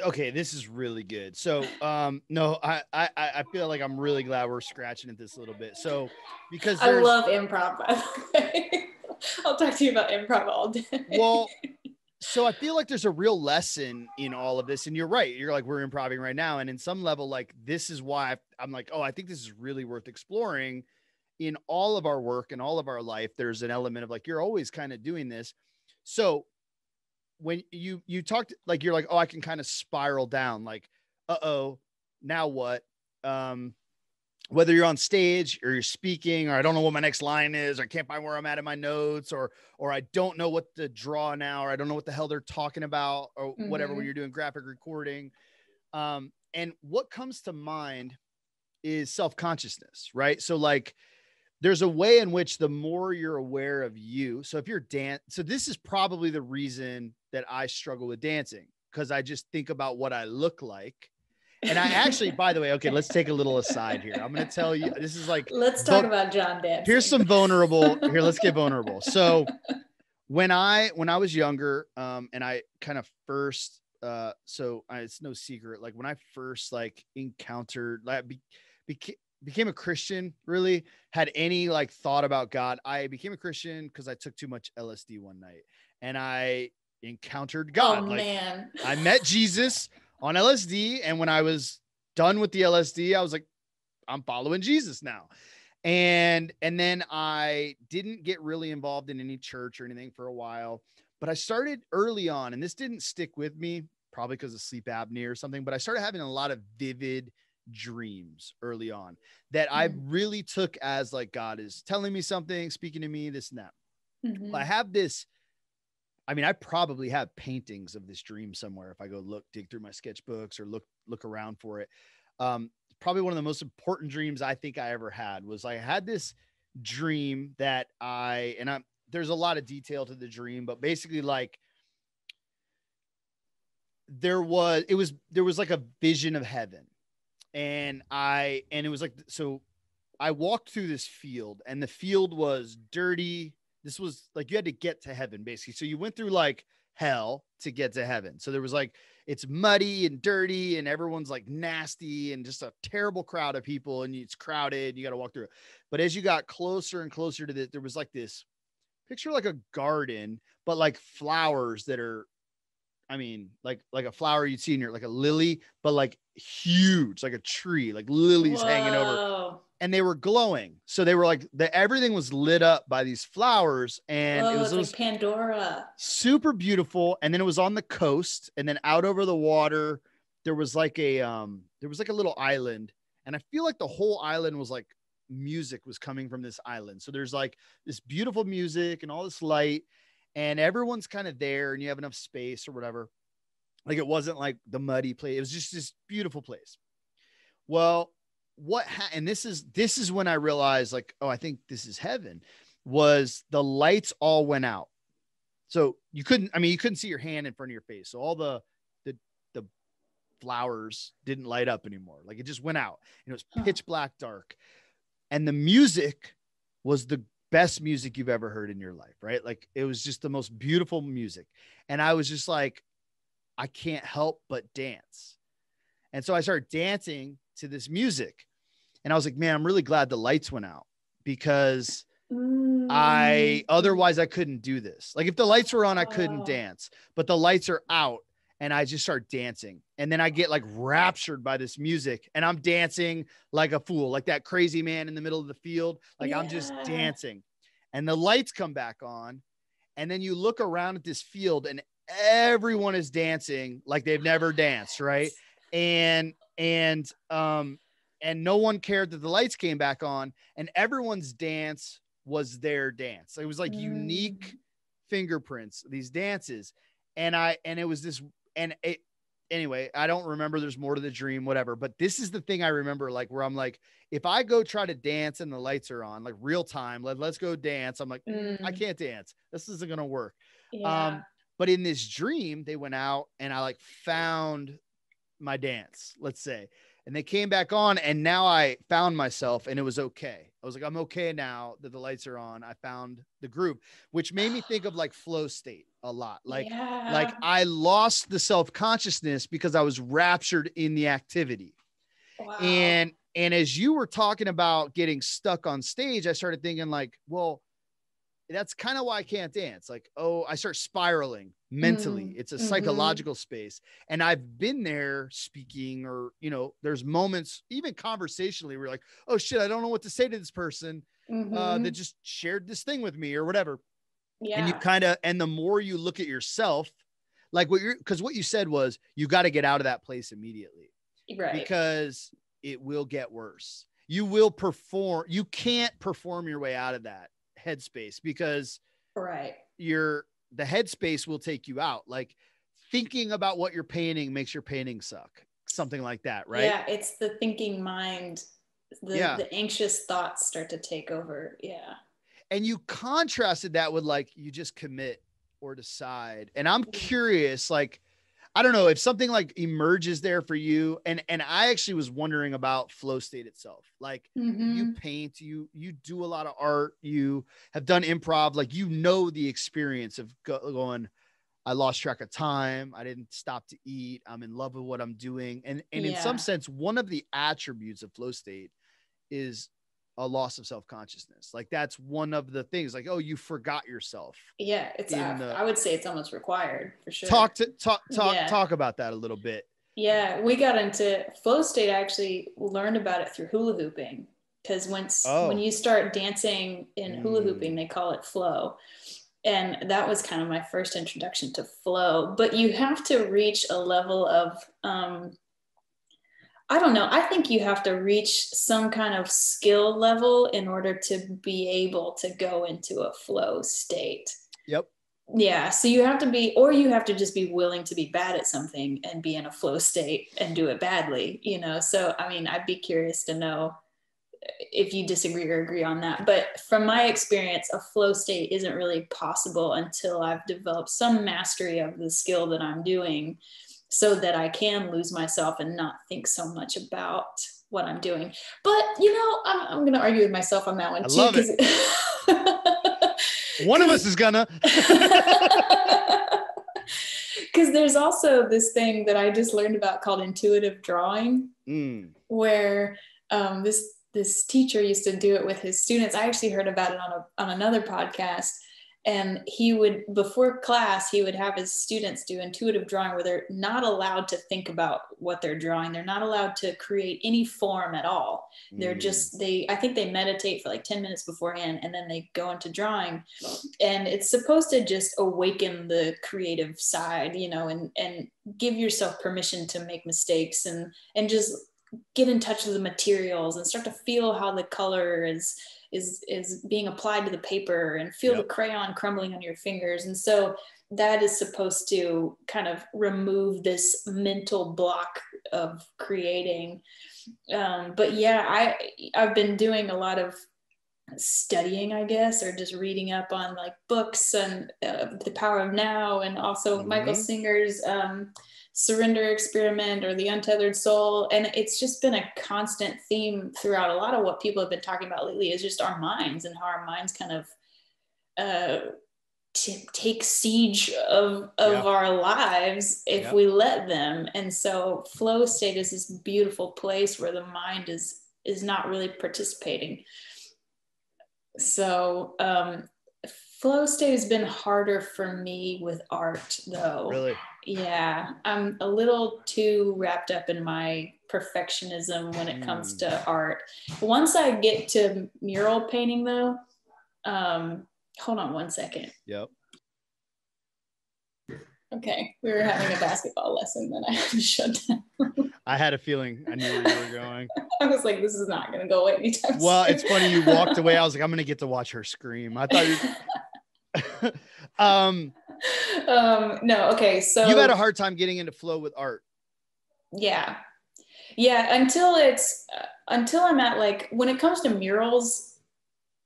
okay, this is really good. So no, I feel like I'm really glad we're scratching at this a little bit. So because I love improv, by the way. I'll talk to you about improv all day. Well, so I feel like there's a real lesson in all of this, and you're right. You're like, we're improvising right now. And in some level, like, this is why I'm like, oh, I think this is really worth exploring in all of our work and all of our life. There's an element of like, you're always kind of doing this. So when you talked, like, you're like, oh, I can kind of spiral down, like, now what? whether you're on stage or you're speaking, or I don't know what my next line is, or I can't find where I'm at in my notes, or I don't know what to draw now, or I don't know what the hell they're talking about, or whatever, when you're doing graphic recording. And what comes to mind is self-consciousness, right? So like, there's a way in which the more you're aware of you. So if you're so this is probably the reason that I struggle with dancing, because I just think about what I look like. And I actually, by the way, okay, let's take a little aside here. I'm going to tell you, this is like, let's talk about John dancing. Here's some vulnerable here. Let's get vulnerable. So when I was younger, and I kind of first, it's no secret. Like when I first like encountered, like became a Christian, really had any like thought about God. I became a Christian because I took too much LSD one night and I encountered God. Oh, man. I met Jesus on LSD. And when I was done with the LSD, I was like, I'm following Jesus now. And then I didn't get really involved in any church or anything for a while, but I started early on, and this didn't stick with me, probably because of sleep apnea or something, but I started having a lot of vivid dreams early on that I really took as like, God is telling me something, speaking to me, this and that. I have this, I mean, I probably have paintings of this dream somewhere. If I go dig through my sketchbooks or look around for it. Probably one of the most important dreams I think I ever had was I had this dream that there's a lot of detail to the dream, but basically like there was like a vision of heaven, and it was like, so I walked through this field, and the field was dirty. This was like, you had to get to heaven basically. So you went through like hell to get to heaven. So there was like, it's muddy and dirty and everyone's like nasty and just a terrible crowd of people, and it's crowded and you got to walk through it. But as you got closer and closer to there was like this picture, like a garden, but like flowers that are, I mean, like a flower you'd see in your, like a lily, but like huge, like a tree, like lilies hanging over, and they were glowing. So they were like, everything was lit up by these flowers, and it was like Pandora, super beautiful. And then it was on the coast, and then out over the water, there was like a little island. And I feel like the whole island was like, music was coming from this island. So there's like this beautiful music and all this light, and everyone's kind of there, and you have enough space or whatever. Like it wasn't like the muddy place. It was just this beautiful place. Well, and this is when I realized like, oh, I think this is heaven, was the lights all went out. So you couldn't see your hand in front of your face. So all the flowers didn't light up anymore. Like it just went out, and it was pitch black dark. And the music was the best music you've ever heard in your life, right? Like it was just the most beautiful music. And I was just like, I can't help but dance. And so I started dancing to this music, and I was like, man, I'm really glad the lights went out, because otherwise I couldn't do this. Like if the lights were on, I couldn't dance, but the lights are out, and I just start dancing. And then I get like raptured by this music, and I'm dancing like a fool, like that crazy man in the middle of the field. Like I'm just dancing, and the lights come back on. And then you look around at this field, and everyone is dancing like they've never danced. Right. And no one cared that the lights came back on, and everyone's dance was their dance. It was like unique fingerprints, these dances. Anyway, I don't remember. There's more to the dream, whatever. But this is the thing I remember, like where I'm like, if I go try to dance and the lights are on, like real time, let's go dance. I'm like, I can't dance. This isn't going to work. Yeah. But in this dream, they went out, and I like found my dance, let's say, and they came back on, and now I found myself, and it was okay. I was like, I'm okay now that the lights are on. I found the group, which made me think of like flow state a lot. Like I lost the self-consciousness because I was raptured in the activity. Wow. And as you were talking about getting stuck on stage, I started thinking like, well, that's kind of why I can't dance. Like, oh, I start spiraling mentally. It's a psychological space. And I've been there speaking, or, there's moments, even conversationally, where you're like, oh shit, I don't know what to say to this person that just shared this thing with me or whatever. Yeah. And you and the more you look at yourself, like because what you said was, you got to get out of that place immediately, right? Because it will get worse. you will perform. You can't perform your way out of that headspace because right. The headspace will take you out. Like thinking about what you're painting makes your painting suck. Something like that, right? Yeah, it's the thinking mind. The anxious thoughts start to take over. Yeah. And you contrasted that with like, you just commit or decide. And I'm curious, like, I don't know if something like emerges there for you. And I actually was wondering about flow state itself. Like you paint, you do a lot of art, you have done improv, like, the experience of going, I lost track of time. I didn't stop to eat. I'm in love with what I'm doing. And in some sense, one of the attributes of flow state is a loss of self-consciousness. Like that's one of the things, like, oh, you forgot yourself. Yeah. I would say it's almost required for sure. Talk about that a little bit. Yeah. We got into flow state. I actually learned about it through hula hooping. Because when you start dancing in hula hooping, they call it flow. And that was kind of my first introduction to flow. But you have to reach a level of, I don't know. I think you have to reach some kind of skill level in order to be able to go into a flow state. Yep. Yeah. So you have to just be willing to be bad at something and be in a flow state and do it badly, So, I mean, I'd be curious to know if you disagree or agree on that. But from my experience, a flow state isn't really possible until I've developed some mastery of the skill that I'm doing so that I can lose myself and not think so much about what I'm doing. But, I'm going to argue with myself on that one too. I love it. One of us is gonna. Because there's also this thing that I just learned about called intuitive drawing, where this teacher used to do it with his students. I actually heard about it on another podcast. And before class, he would have his students do intuitive drawing where they're not allowed to think about what they're drawing. They're not allowed to create any form at all. They're I think they meditate for like 10 minutes beforehand and then they go into drawing. And it's supposed to just awaken the creative side, and give yourself permission to make mistakes and just get in touch with the materials and start to feel how the color is being applied to the paper and feel the crayon crumbling on your fingers. And so that is supposed to kind of remove this mental block of creating. But yeah, I've been doing a lot of studying, I guess, or just reading up on like books and The Power of Now, and also Michael Singer's Surrender Experiment or The Untethered Soul. And it's just been a constant theme throughout a lot of what people have been talking about lately is just our minds and how our minds kind of take siege of our lives if we let them. And so flow state is this beautiful place where the mind is not really participating. So flow state has been harder for me with art though. Really? Yeah, I'm a little too wrapped up in my perfectionism when it comes to art. Once I get to mural painting though, hold on one second. Yep. Okay, we were having a basketball lesson, then I had to shut down. I had a feeling I knew where you were going. I was like, this is not going to go away anytime soon. Well, it's funny you walked away. I was like, I'm going to get to watch her scream. I thought you. No, okay, so you had a hard time getting into flow with art. Yeah, until I'm at, like, when it comes to murals,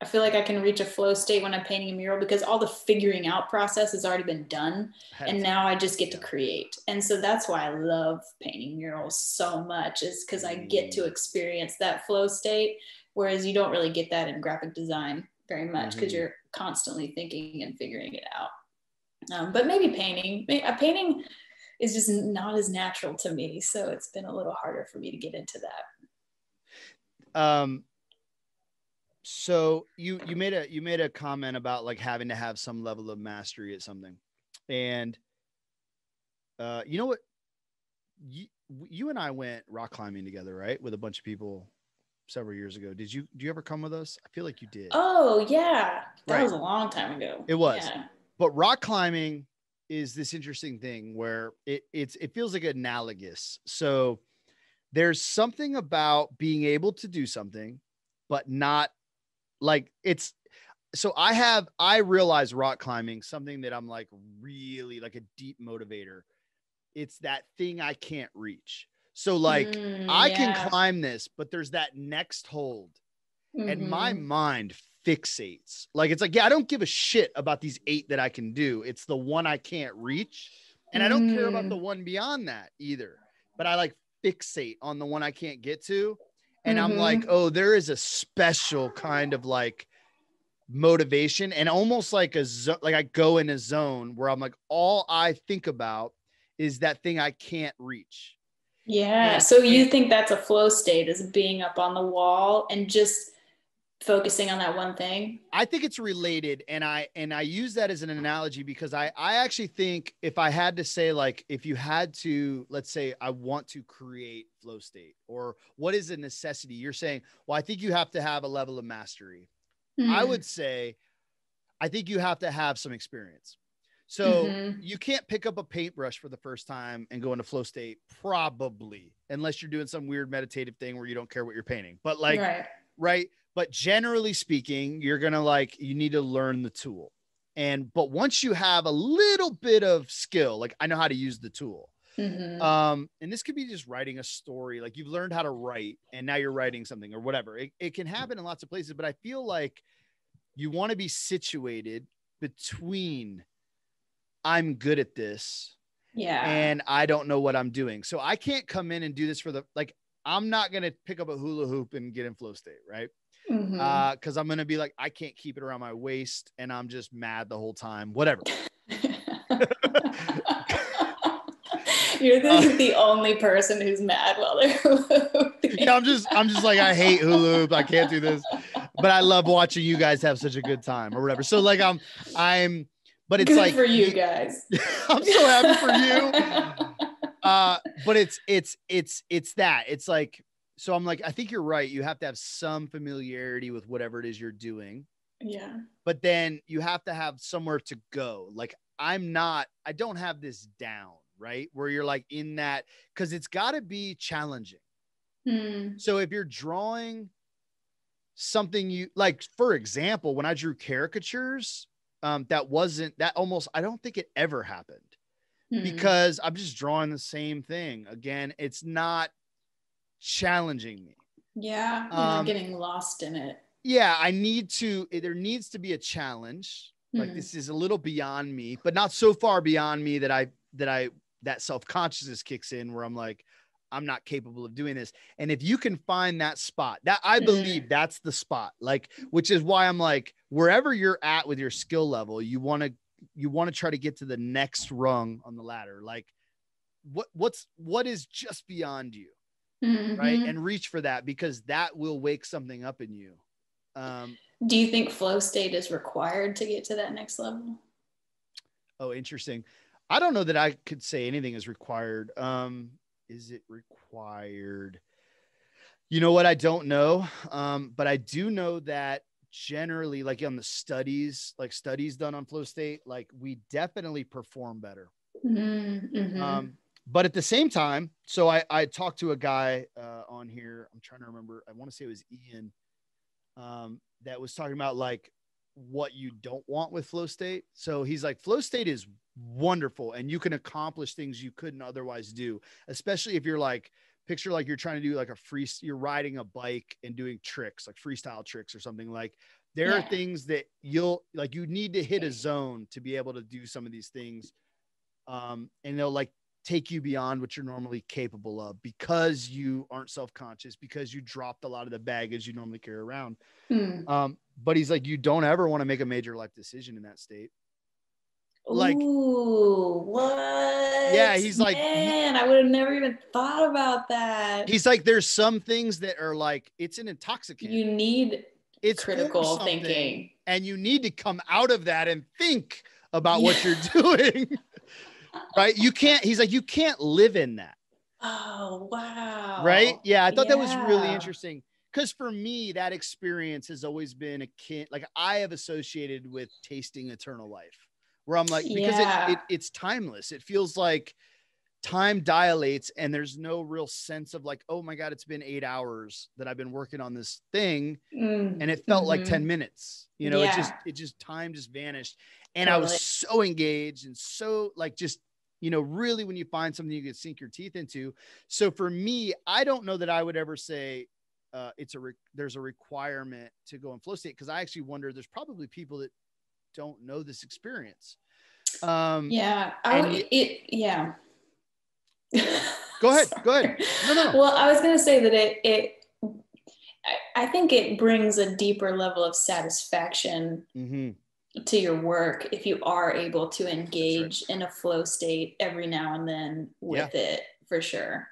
I feel like I can reach a flow state when I'm painting a mural because all the figuring out process has already been done. And now I just get to create. And so that's why I love painting murals so much, is because I get to experience that flow state. Whereas you don't really get that in graphic design very much because you're constantly thinking and figuring it out. But maybe painting is just not as natural to me. So it's been a little harder for me to get into that. So you made a comment about like having to have some level of mastery at something, and you know what, you and I went rock climbing together, right, with a bunch of people several years ago. Do you ever come with us? I feel like you did. Oh yeah, that was a Right. long time ago. It was. Yeah. But rock climbing is this interesting thing where it feels like analogous. So there's something about being able to do something, but not like it's, so I realize rock climbing, something that I'm like really like a deep motivator. It's that thing I can't reach. So like I can climb this, but there's that next hold and my mind fixates. Like, it's like, yeah, I don't give a shit about these 8 that I can do. It's the one I can't reach. And I don't care about the one beyond that either, but I like fixate on the one I can't get to. And I'm like, oh, there is a special kind of like motivation and almost like like I go in a zone where I'm like, all I think about is that thing I can't reach. Yeah. So you think that's a flow state, is being up on the wall and just focusing on that one thing? I think it's related. And I use that as an analogy because I actually think if I had to say, like, if you had to, let's say I want to create flow state, or what is a necessity? You're saying, well, I think you have to have a level of mastery. I would say, I think you have to have some experience. So you can't pick up a paintbrush for the first time and go into flow state, probably, unless you're doing some weird meditative thing where you don't care what you're painting. But like, right. But generally speaking, you're going to like, you need to learn the tool. But once you have a little bit of skill, like I know how to use the tool. And this could be just writing a story. Like you've learned how to write and now you're writing something or whatever. It can happen in lots of places, but I feel like you want to be situated between I'm good at this. Yeah. And I don't know what I'm doing. So I can't come in and do this for the, like, I'm not going to pick up a hula hoop and get in flow state. Right. Cause I'm going to be like, I can't keep it around my waist and I'm just mad the whole time, whatever. You're the only person who's mad while they're hula hooping. Yeah, I'm just like, I hate hula hoop. I can't do this, but I love watching you guys have such a good time or whatever. So like, but it's good like for you guys. I'm so happy for you. But it's that it's like, so I'm like, I think you're right. You have to have some familiarity with whatever it is you're doing. Yeah. But then you have to have somewhere to go. Like I don't have this down, right? Where you're like in that, because it's got to be challenging. So if you're drawing something you like, for example, when I drew caricatures, I don't think it ever happened because I'm just drawing the same thing. Again, it's not challenging me. Yeah. You're not getting lost in it. Yeah. There needs to be a challenge. Like this is a little beyond me, but not so far beyond me that self-consciousness kicks in where I'm like, I'm not capable of doing this. And if you can find that spot, that I believe that's the spot, like, which is why I'm like, wherever you're at with your skill level, you want to try to get to the next rung on the ladder. Like what is just beyond you, right? And reach for that because that will wake something up in you. Do you think flow state is required to get to that next level? Oh, interesting. I don't know that I could say anything is required. Is it required? You know what? I don't know. But I do know that generally, like on the studies done on flow state, like we definitely perform better. But at the same time, so I talked to a guy on here. I'm trying to remember. I want to say it was Ian that was talking about like what you don't want with flow state. So he's like, flow state is wonderful and you can accomplish things you couldn't otherwise do, especially if you're like, picture like you're trying to do like you're riding a bike and doing tricks like freestyle tricks or something. Like there are things that you need to hit a zone to be able to do some of these things, and they'll like take you beyond what you're normally capable of because you aren't self-conscious, because you dropped a lot of the baggage you normally carry around. But he's like, you don't ever want to make a major life decision in that state. Like, ooh, what? Yeah, he's like, man, I would have never even thought about that. He's like, there's some things that are like, it's an intoxicant. You need critical thinking, and you need to come out of that and think about what you're doing. Right? You can't. He's like, you can't live in that. Oh wow! Right? Yeah, I thought that was really interesting. Because for me, that experience has always been akin, like I have associated with tasting eternal life, where I'm like, because it's timeless. It feels like time dilates and there's no real sense of like, oh my God, it's been 8 hours that I've been working on this thing. And it felt like 10 minutes, you know, time just vanished. And I was so engaged and so like, just, you know, really when you find something you can sink your teeth into. So for me, I don't know that I would ever say there's a requirement to go in flow state. Cause I actually wonder, there's probably people that don't know this experience. Yeah. Go ahead. No. Well, I was going to say that I think it brings a deeper level of satisfaction to your work if you are able to engage in a flow state every now and then with it, for sure.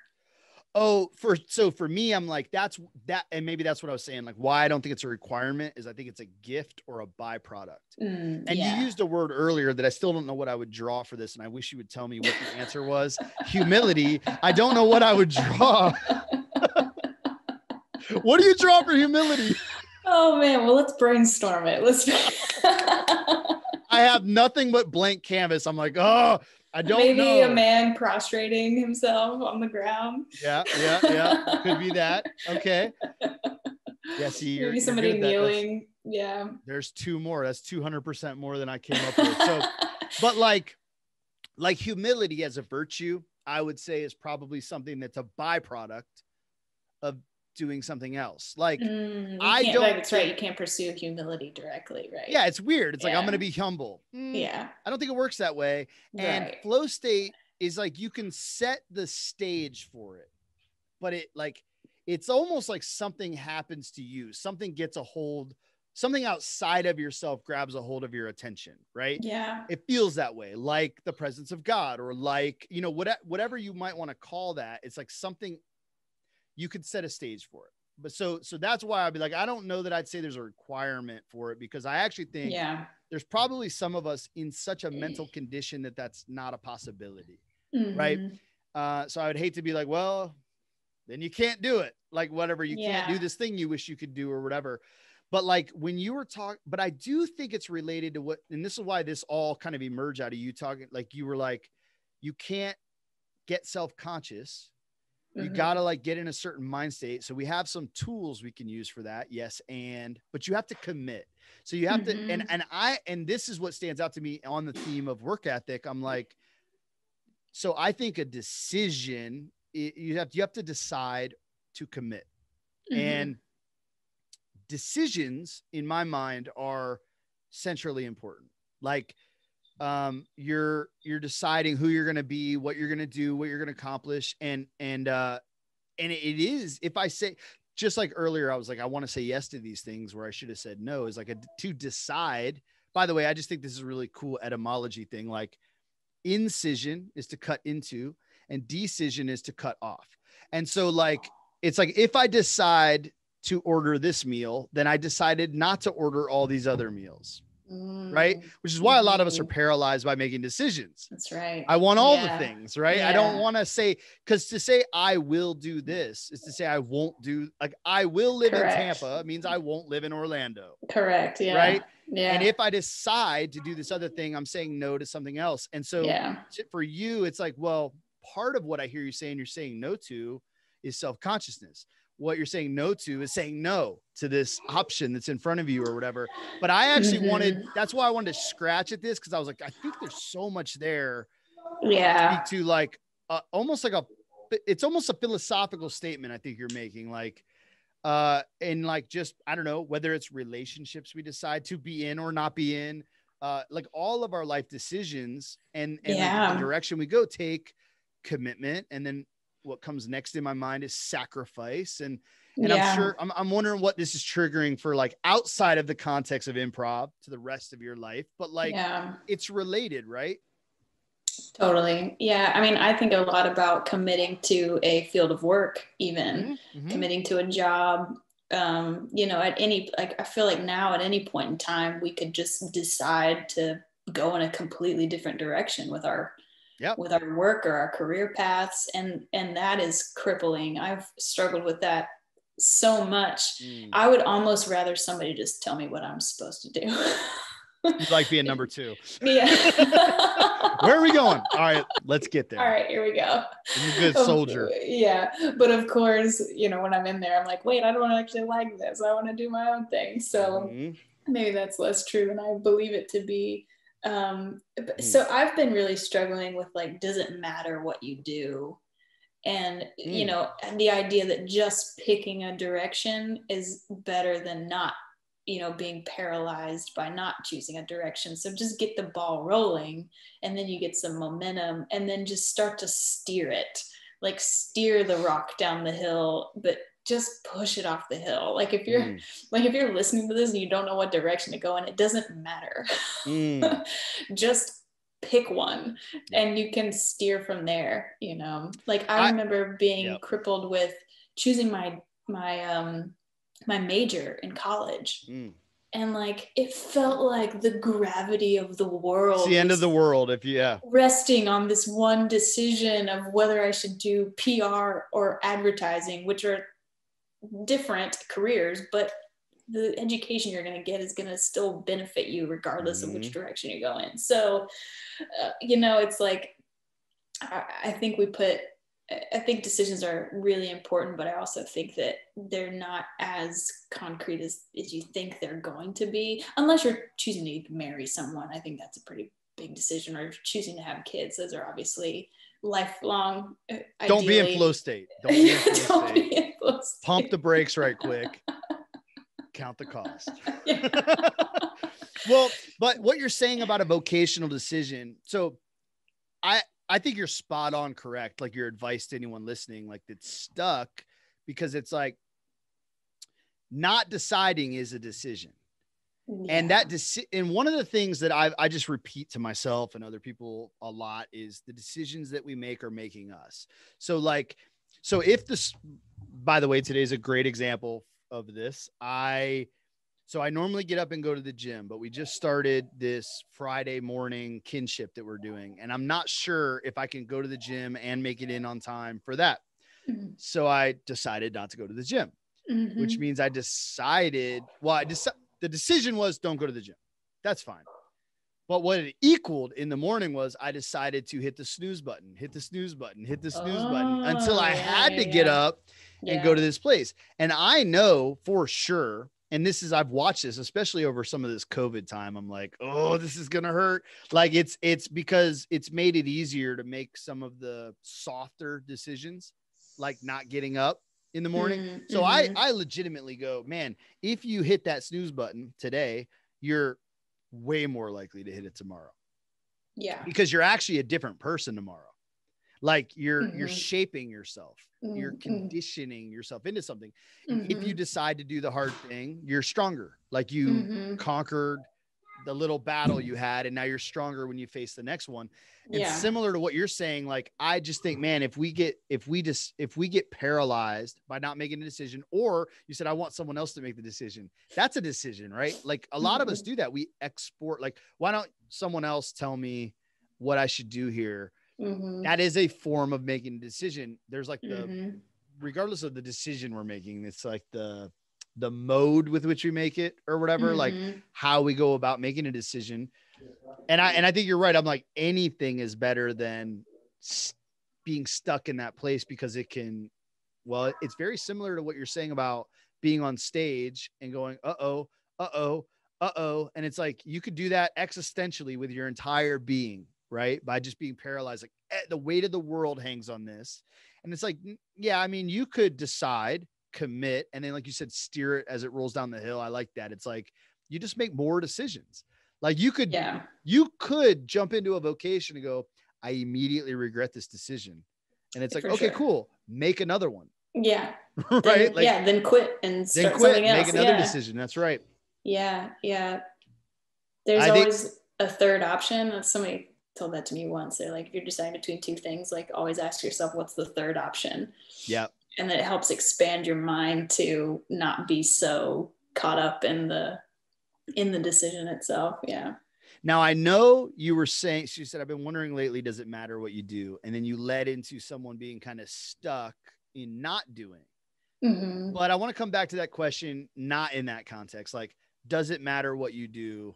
Oh, so for me, I'm like, that's that. And maybe that's what I was saying. Like why I don't think it's a requirement is I think it's a gift or a byproduct. And you used a word earlier that I still don't know what I would draw for this. And I wish you would tell me what the answer was. Humility. I don't know what I would draw. What do you draw for humility? Oh man. Well, let's brainstorm it. I have nothing but blank canvas. I'm like, oh, I don't know. Maybe a man prostrating himself on the ground. Yeah. Could be that. Okay. Yeah. See, maybe somebody kneeling. Yeah. There's 2 more. That's 200% more than I came up with. So, but like humility as a virtue, I would say is probably something that's a byproduct of doing something else. Like that's right. You can't pursue humility directly, right? Yeah, it's weird. It's like, I'm going to be humble. Yeah. I don't think it works that way. And flow state is like, you can set the stage for it, but it's almost like something happens to you. Something gets a hold, something outside of yourself grabs a hold of your attention, right? Yeah. It feels that way, like the presence of God, or like, you know, whatever you might want to call that. It's like something you could set a stage for it. But so that's why I'd be like, I don't know that I'd say there's a requirement for it, because I actually think there's probably some of us in such a mental condition that that's not a possibility. Right. So I would hate to be like, well, then you can't do it. Like whatever, you can't do this thing you wish you could do or whatever. But like when you were talking, but I do think it's related to what, and this is why this all kind of emerged out of you talking, like you were like, you can't get self-conscious. You got to like get in a certain mind state. So we have some tools we can use for that. Yes. But you have to commit. So you have to, and this is what stands out to me on the theme of work ethic. I'm like, so I think a decision, you have to decide to commit. And decisions in my mind are centrally important. Like, you're deciding who you're going to be, what you're going to do, what you're going to accomplish. And it is, if I say, just like earlier, I was like, I want to say yes to these things where I should have said no, is like to decide. By the way, I just think this is a really cool etymology thing. Like incision is to cut into and decision is to cut off. And so like, it's like, if I decide to order this meal, then I decided not to order all these other meals. Right. Which is why a lot of us are paralyzed by making decisions. That's right. I want all the things, right? I don't want to say, because to say I will do this is to say I won't do, like I will live in Tampa means I won't live in Orlando. Correct. Yeah. Right. Yeah. And if I decide to do this other thing, I'm saying no to something else. And so for you, it's like, well, part of what I hear you saying, you're saying no to is self-consciousness. What you're saying no to is saying no to this option that's in front of you or whatever. But I actually that's why I wanted to scratch at this. Cause I was like, I think there's so much there. To like, almost like it's almost a philosophical statement. I think you're making like, and like, just, I don't know whether it's relationships we decide to be in or not be in, like all of our life decisions and like the direction we go take commitment. And then what comes next in my mind is sacrifice. And I'm sure I'm wondering what this is triggering for like outside of the context of improv to the rest of your life, but like it's related, right? Totally. Yeah. I mean, I think a lot about committing to a field of work, even committing to a job, you know, at any, like, I feel like now at any point in time, we could just decide to go in a completely different direction with our with our work or our career paths. And that is crippling. I've struggled with that so much. I would almost rather somebody just tell me what I'm supposed to do. You like being number two. Yeah. Where are we going? All right, let's get there. All right, here we go. I'm a good soldier. Yeah. But of course, you know, when I'm in there, I'm like, wait, I don't actually like this. I want to do my own thing. So maybe that's less true than I believe it to be. So I've been really struggling with like, does it matter what you do? And, you know, the idea that just picking a direction is better than not, you know, being paralyzed by not choosing a direction. So just get the ball rolling, and then you get some momentum, and then just start to steer it, like steer the rock down the hill, but just push it off the hill. Like if you're if you're listening to this and you don't know what direction to go in, it doesn't matter. Just pick one and you can steer from there, you know. Like I remember being crippled with choosing my major in college. And like it felt like the gravity of the world. It's the end of the world resting on this one decision of whether I should do PR or advertising, which are different careers, but the education you're going to get is going to still benefit you regardless of which direction you go in. So, you know, it's like, I think decisions are really important, but I also think that they're not as concrete as you think they're going to be, unless you're choosing to marry someone. I think that's a pretty big decision, or choosing to have kids. Those are obviously lifelong. Don't be in flow state. Don't be in flow state. Pump the brakes right quick. Count the cost. Well, but what you're saying about a vocational decision, so I think you're spot on correct. Like your advice to anyone listening, like that's stuck, because it's like not deciding is a decision. And and one of the things that I just repeat to myself and other people a lot is the decisions that we make are making us. So if this, by the way, today's a great example of this. So I normally get up and go to the gym, but we just started this Friday morning kinship that we're doing. And I'm not sure if I can go to the gym and make it in on time for that. So I decided not to go to the gym, which means the decision was don't go to the gym. That's fine. But what it equaled in the morning was I decided to hit the snooze button until I had to get up and go to this place. And I know for sure, and I've watched this, especially over some of this COVID time. I'm like, oh, this is going to hurt. Like it's because it's made it easier to make some of the softer decisions, like not getting up in the morning. So I legitimately go, man, if you hit that snooze button today, you're way more likely to hit it tomorrow. Yeah. Because you're actually a different person tomorrow. Like you're shaping yourself, you're conditioning yourself into something. If you decide to do the hard thing, you're stronger. Like you conquered the little battle you had, and now you're stronger when you face the next one. And similar to what you're saying, like, I just think, man, if we get paralyzed by not making a decision, or you said, I want someone else to make the decision, that's a decision, right? Like a lot of us do that. We export, like, why don't someone else tell me what I should do here? That is a form of making a decision. There's like regardless of the decision we're making, it's like the mode with which we make it or whatever, like how we go about making a decision. And I think you're right. I'm like, anything is better than being stuck in that place, because it's very similar to what you're saying about being on stage and going, uh-oh. And it's like, you could do that existentially with your entire being, right? By just being paralyzed, like the weight of the world hangs on this. And it's like, yeah, I mean, you could decide, commit, and then, like you said, steer it as it rolls down the hill. I like that. It's like, you just make more decisions. Like you could jump into a vocation and go, I immediately regret this decision. And it's like, okay, cool. Make another one. Yeah. Right. Then quit and start something else. Make another decision. That's right. Yeah. Yeah. There's always a third option. Somebody told that to me once. They're like, if you're deciding between two things, like always ask yourself, what's the third option? Yeah. And that it helps expand your mind to not be so caught up in the decision itself. Yeah. Now, I know you were saying, she said, I've been wondering lately, does it matter what you do? And then you led into someone being kind of stuck in not doing. But I want to come back to that question, not in that context. Like, does it matter what you do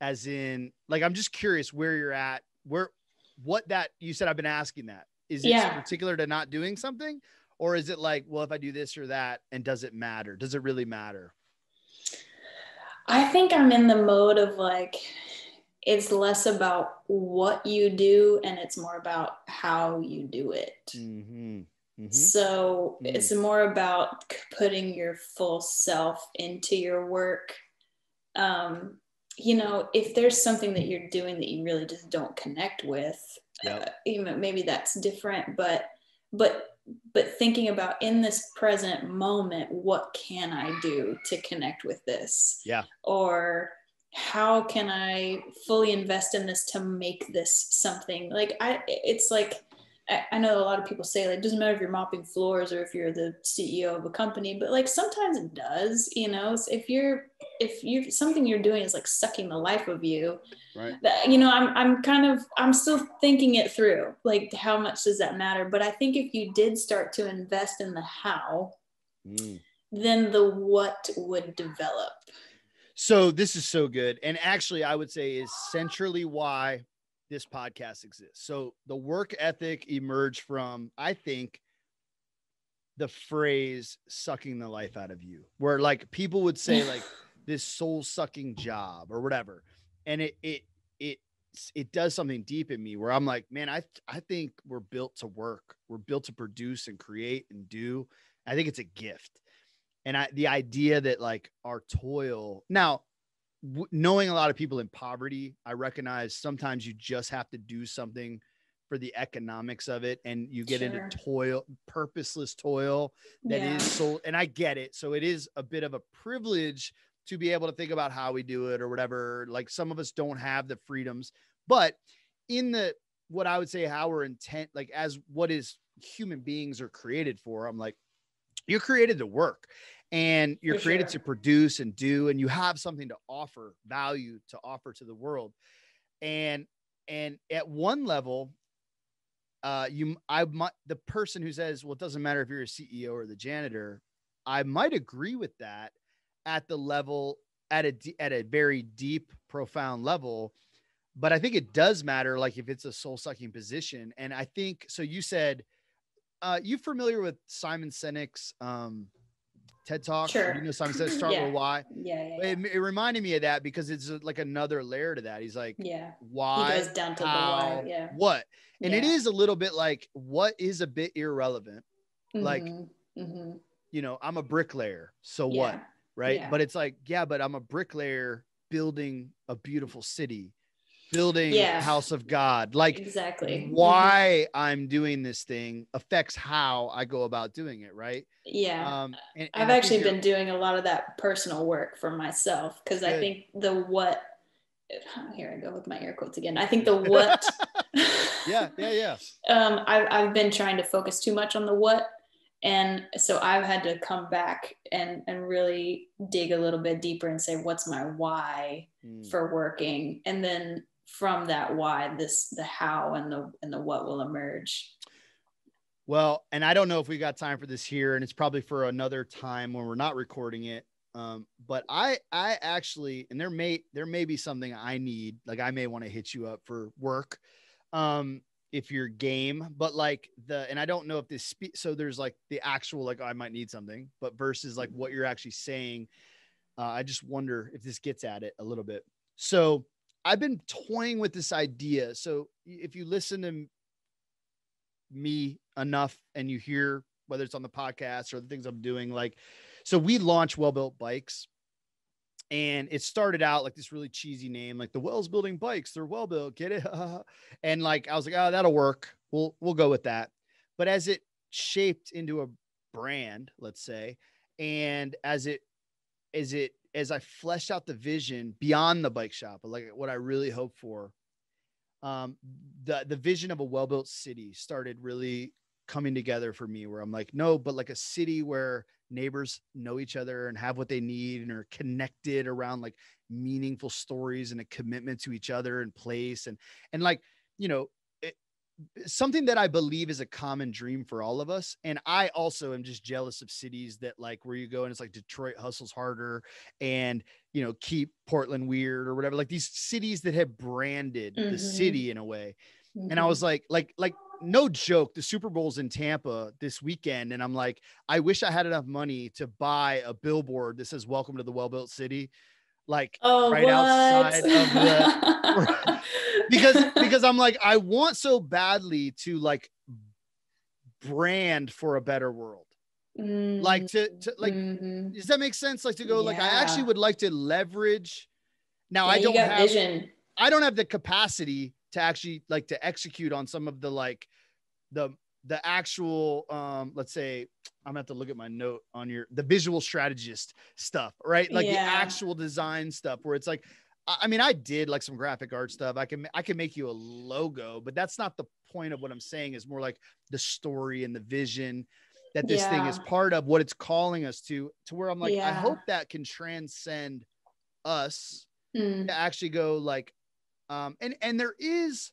As in, like, I'm just curious where you're at, what that you said. I've been asking that. Is it particular to not doing something, or is it like, well, if I do this or that, and does it matter? Does it really matter? I think I'm in the mode of like, it's less about what you do and it's more about how you do it. Mm-hmm. Mm-hmm. So it's more about putting your full self into your work. You know, if there's something that you're doing that you really just don't connect with, you know, maybe that's different, but thinking about in this present moment, what can I do to connect with this? Yeah. Or how can I fully invest in this to make this something? Like it's like, I know a lot of people say like, it doesn't matter if you're mopping floors or if you're the CEO of a company, but like sometimes it does, you know. So if you're something you're doing is like sucking the life of you, right? That, you know, I'm still thinking it through. Like, how much does that matter? But I think if you did start to invest in the how, then the what would develop. So this is so good, and actually, I would say is centrally why this podcast exists. So the work ethic emerged from, I think, the phrase sucking the life out of you, where like people would say like this soul sucking job or whatever. And it does something deep in me where I'm like, man, I think we're built to work. We're built to produce and create and do. I think it's a gift. And the idea that like our toil now, knowing a lot of people in poverty, I recognize sometimes you just have to do something for the economics of it. And you get into toil, purposeless toil that is so, and I get it. So it is a bit of a privilege to be able to think about how we do it or whatever. Like some of us don't have the freedoms, but in what I would say, how we're intent, like as what is human beings are created for, I'm like, you're created to work and you're created to produce and do, and you have something to offer, value to offer to the world. And at one level, the person who says, well, it doesn't matter if you're a CEO or the janitor, I might agree with that at the level, at a very deep, profound level. But I think it does matter, like if it's a soul sucking position. And I think, so you said, you familiar with Simon Sinek's TED Talk? Sure. You know, Simon Sinek, Start with Why. Yeah. It reminded me of that because it's like another layer to that. He's like, why? He goes down to how, the why. What? And it is a little bit like, what is a bit irrelevant? Like, you know, I'm a bricklayer. So what? Right. Yeah. But it's like, but I'm a bricklayer building a beautiful city, building house of God. Like exactly why I'm doing this thing affects how I go about doing it. Right. Yeah. And I've actually been doing a lot of that personal work for myself. Cause I think the what, here I go with my air quotes again. I think the what, I've been trying to focus too much on the what. And so I've had to come back and really dig a little bit deeper and say, what's my why for working? And then from that why, the how and the what will emerge. Well, and I don't know if we got time for this here, and it's probably for another time when we're not recording it. But I actually, and there may be something I need, like I may want to hit you up for work. If you're game, but like and I don't know if this, so there's like the actual, like, I might need something, but versus like what you're actually saying. I just wonder if this gets at it a little bit. So I've been toying with this idea. So if you listen to me enough and you hear, whether it's on the podcast or the things I'm doing, like, so we launched Well Built Bikes. And it started out like this really cheesy name, like the Wells Building Bikes. They're well built, get it? And like, I was like, oh, that'll work. We'll go with that. But as it shaped into a brand, let's say, and as I fleshed out the vision beyond the bike shop, like what I really hope for, the vision of a well-built city started really coming together for me, where I'm like, no, but like a city where neighbors know each other and have what they need and are connected around like meaningful stories and a commitment to each other and place. And like, you know, something that I believe is a common dream for all of us. And I also am just jealous of cities that like where you go and it's like Detroit hustles harder and, you know, keep Portland weird or whatever, like these cities that have branded the city in a way. And I was like, no joke, the Super Bowl's in Tampa this weekend. And I'm like, I wish I had enough money to buy a billboard that says welcome to the well-built city. Like outside of the, because I'm like, I want so badly to like brand for a better world. Like to like, does that make sense? Like to go, like, I actually would like to leverage. Now I don't have vision. I don't have the capacity to actually like to execute on some of the, like the actual, let's say I'm gonna have to look at my note on the visual strategist stuff, right? Like the actual design stuff where it's like, I mean, I did like some graphic art stuff. I can make you a logo, but that's not the point of what I'm saying. Is more like the story and the vision that this thing is part of, what it's calling us to where I'm like, I hope that can transcend us to actually go like, and there is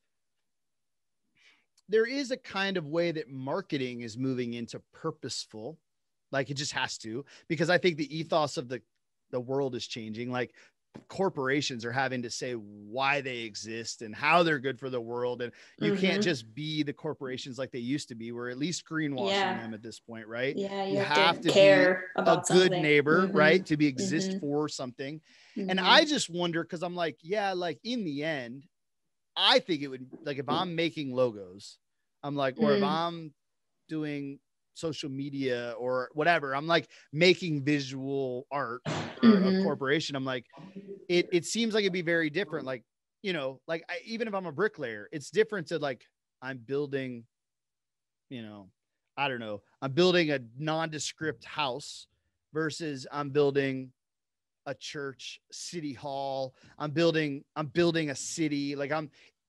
a kind of way that marketing is moving into purposeful, like it just has to, because I think the ethos of the world is changing. Like corporations are having to say why they exist and how they're good for the world. And you can't just be the corporations like they used to be. We're at least greenwashing them at this point, right? Yeah. You have to care be about a good something. neighbor, right? To be exist for something. And I just wonder, cause I'm like, like in the end, I think it would, like, if I'm making logos, I'm like, or if I'm doing social media or whatever, I'm like making visual art for a corporation. I'm like, it seems like it'd be very different. Like, you know, like even if I'm a bricklayer, it's different to like, I'm building, you know, I don't know, I'm building a nondescript house versus I'm building a church, city hall. I'm building a city. Like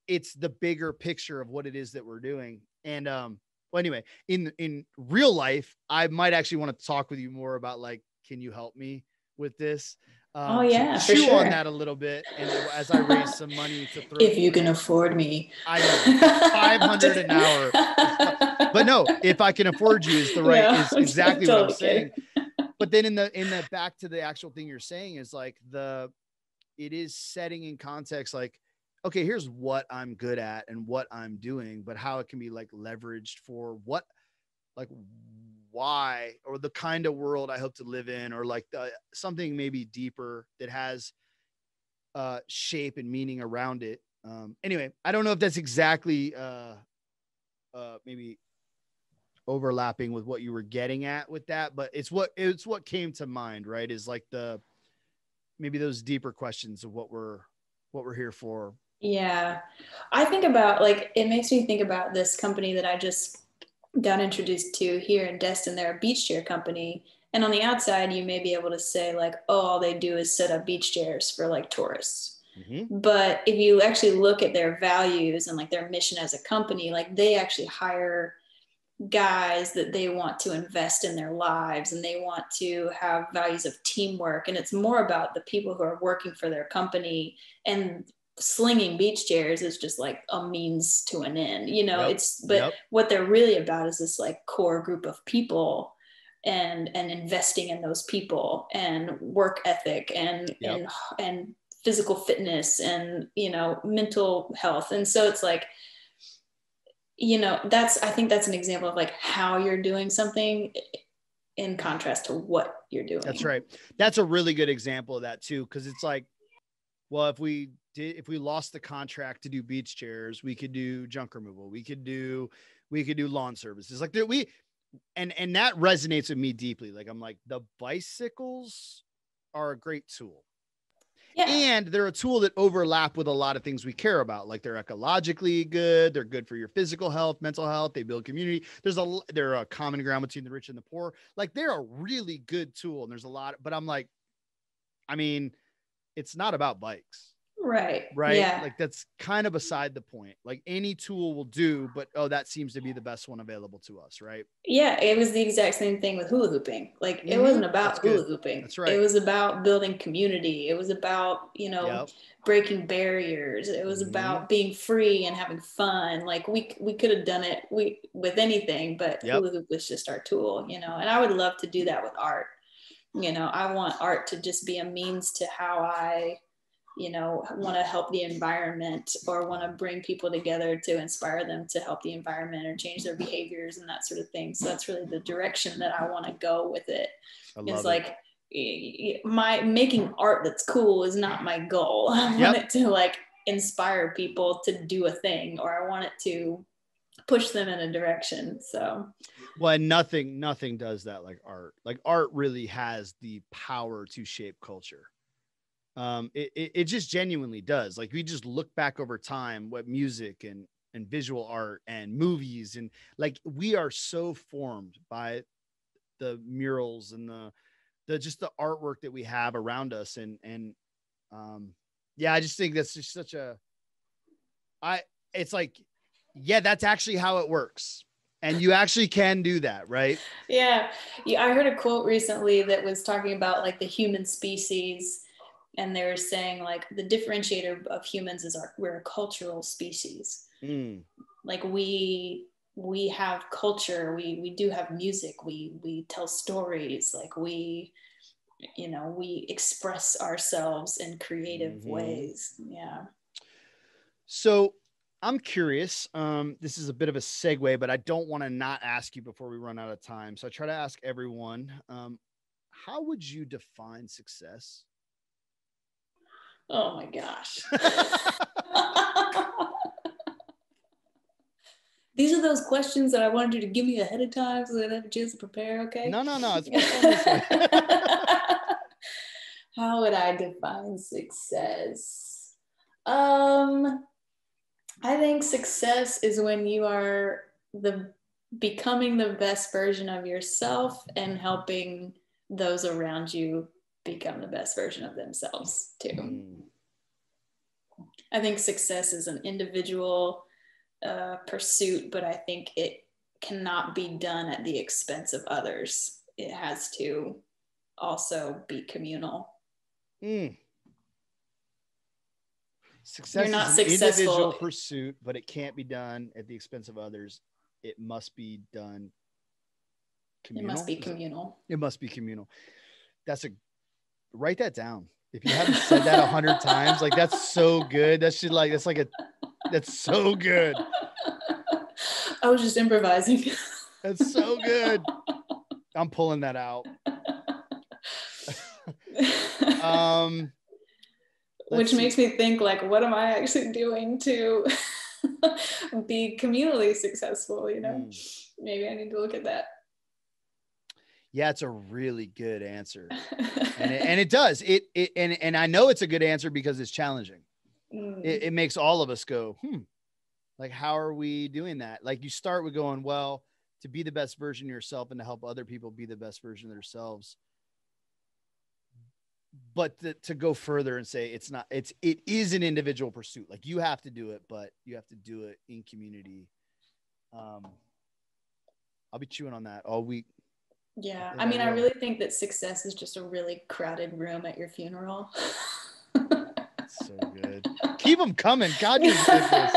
it's the bigger picture of what it is that we're doing. And, well, anyway, in real life, I might actually want to talk with you more about like, can you help me with this? For chew sure. on that a little bit. And as I raise some money to throw, if you can afford me, I know $500 an hour, but no, if I can afford you is the right, is exactly what I'm saying. But then in the back to the actual thing you're saying is like it is setting in context, like, okay, here's what I'm good at and what I'm doing, but how it can be like leveraged for what, like why, or the kind of world I hope to live in, or like something maybe deeper that has shape and meaning around it. Anyway, I don't know if that's exactly maybe overlapping with what you were getting at with that, but it's what came to mind, right? Is like maybe those deeper questions of what we're here for. Yeah. I think about, like, it makes me think about this company that I just got introduced to here in Destin. They're a beach chair company. And on the outside, you may be able to say like, oh, all they do is set up beach chairs for like tourists. But if you actually look at their values and like their mission as a company, like they actually hire guys that they want to invest in their lives, and they want to have values of teamwork. And it's more about the people who are working for their company, and slinging beach chairs is just like a means to an end, you know. What they're really about is this like core group of people, and investing in those people, and work ethic, and physical fitness, and, you know, mental health. And so it's like, you know, I think that's an example of like how you're doing something in contrast to what you're doing. That's right. That's a really good example of that too. Cause it's like, well, if we lost the contract to do beach chairs, we could do junk removal. We could do lawn services. Like and that resonates with me deeply. Like, I'm like, the bicycles are a great tool. Yeah. And they're a tool that overlap with a lot of things we care about. Like, they're ecologically good. They're good for your physical health, mental health. They build community. They're a common ground between the rich and the poor. Like, they're a really good tool. And there's a lot, but I'm like, I mean, it's not about bikes. Right. Right. Yeah. Like that's kind of beside the point. Like any tool will do, but oh, that seems to be the best one available to us. Right. Yeah. It was the exact same thing with hula hooping. Like it Mm-hmm. wasn't about That's hula good. hooping. That's right. It was about building community. It was about, you know, Yep. breaking barriers. It was Mm-hmm. about being free and having fun. Like we could have done it with anything, but Yep. hula hoop was just our tool, you know, and I would love to do that with art. You know, I want art to just be a means to how I, you know, want to help the environment or want to bring people together to inspire them to help the environment or change their behaviors and that sort of thing. So that's really the direction that I want to go with it. It's like my making art that's cool is not my goal. I want it to like inspire people to do a thing, or I want it to push them in a direction. So well, nothing does that like art. Like art really has the power to shape culture. It just genuinely does. Like we just look back over time, what music and visual art and movies, and like we are so formed by the murals and the just the artwork that we have around us. And yeah, I just think that's just such a, it's like, yeah, that's actually how it works. And you actually can do that, right? Yeah. I heard a quote recently that was talking about like the human species, and they were saying like the differentiator of humans is we're a cultural species. Like we have culture, we do have music, we tell stories, like we, you know, we express ourselves in creative ways. Yeah. So I'm curious. This is a bit of a segue, but I don't want to not ask you before we run out of time. So I try to ask everyone, how would you define success? Oh my gosh. These are those questions that I wanted you to give me ahead of time so that I have a chance to prepare. Okay. No. It's more fun this way. How would I define success? I think success is when you are becoming the best version of yourself and helping those around you become the best version of themselves too. I think success is an individual pursuit, but I think it cannot be done at the expense of others. It has to also be communal. Success is an individual pursuit, but it can't be done at the expense of others. It must be done communal. It must be communal. It must be communal. Write that down. If you haven't said that 100 times, like that's so good. That's so good. I was just improvising. That's so good. I'm pulling that out. Which makes me think, like, what am I actually doing to be communally successful? You know, maybe I need to look at that. Yeah, it's a really good answer. and it does. And I know it's a good answer because it's challenging. It makes all of us go, like, how are we doing that? Like you start with going, well, to be the best version of yourself and to help other people be the best version of themselves. But to go further and say it is an individual pursuit. Like you have to do it, but you have to do it in community. I'll be chewing on that all week. Yeah. I mean, I really think that success is just a really crowded room at your funeral. That's so good. Keep them coming. God, you're ridiculous.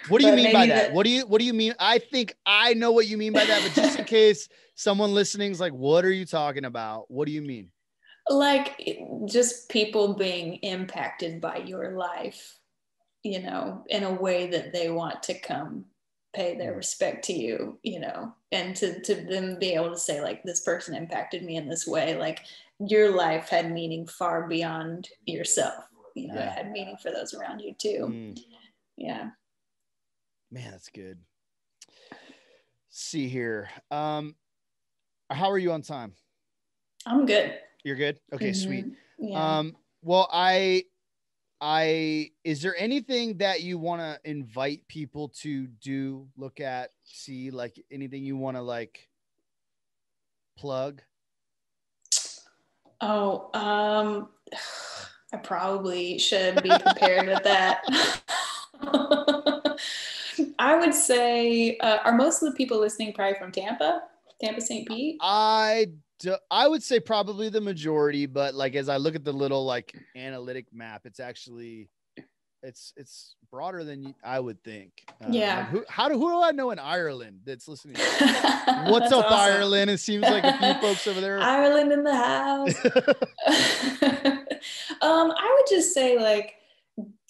What do you mean by that? What do you mean? I think I know what you mean by that, but just in case someone listening is like, what are you talking about? What do you mean? Like just people being impacted by your life, you know, in a way that they want to come pay their respect to you, you know, and to them be able to say like, this person impacted me in this way. Like your life had meaning far beyond yourself, you know, it had meaning for those around you too. Yeah. Man, that's good. See here. How are you on time? I'm good. You're good? Okay, sweet. Yeah. Well, is there anything that you want to invite people to do, look at, see, like anything you want to like plug? Oh, I probably should be prepared with that. I would say, are most of the people listening probably from Tampa, St. Pete? I would say probably the majority, but like as I look at the little like analytic map, it's actually it's broader than I would think. Yeah. Like who do I know in Ireland that's listening? What's up, awesome. Ireland? It seems like a few folks over there. Ireland in the house. I would just say like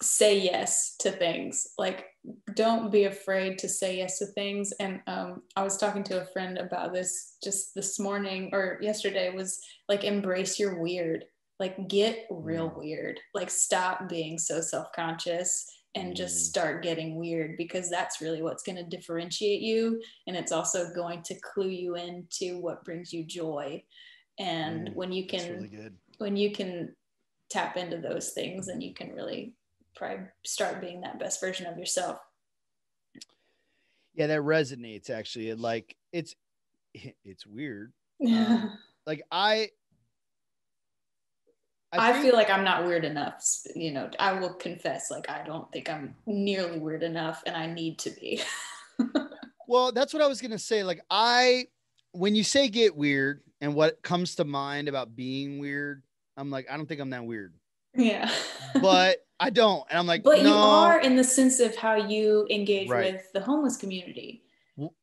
say yes to things. Like don't be afraid to say yes to things. And I was talking to a friend about this just this morning or yesterday, was like embrace your weird. Like get real weird. Like stop being so self-conscious and just start getting weird, because that's really what's going to differentiate you, and it's also going to clue you into what brings you joy. And when you can tap into those things, then you can really probably start being that best version of yourself. Yeah, that resonates actually. Like it's weird. Like I feel like I'm not weird enough. You know, I will confess, like, I don't think I'm nearly weird enough, and I need to be. Well, that's what I was going to say. Like when you say get weird and what comes to mind about being weird, I'm like, I don't think I'm that weird. Yeah. But I don't. And I'm like, but no. You are in the sense of how you engage with the homeless community.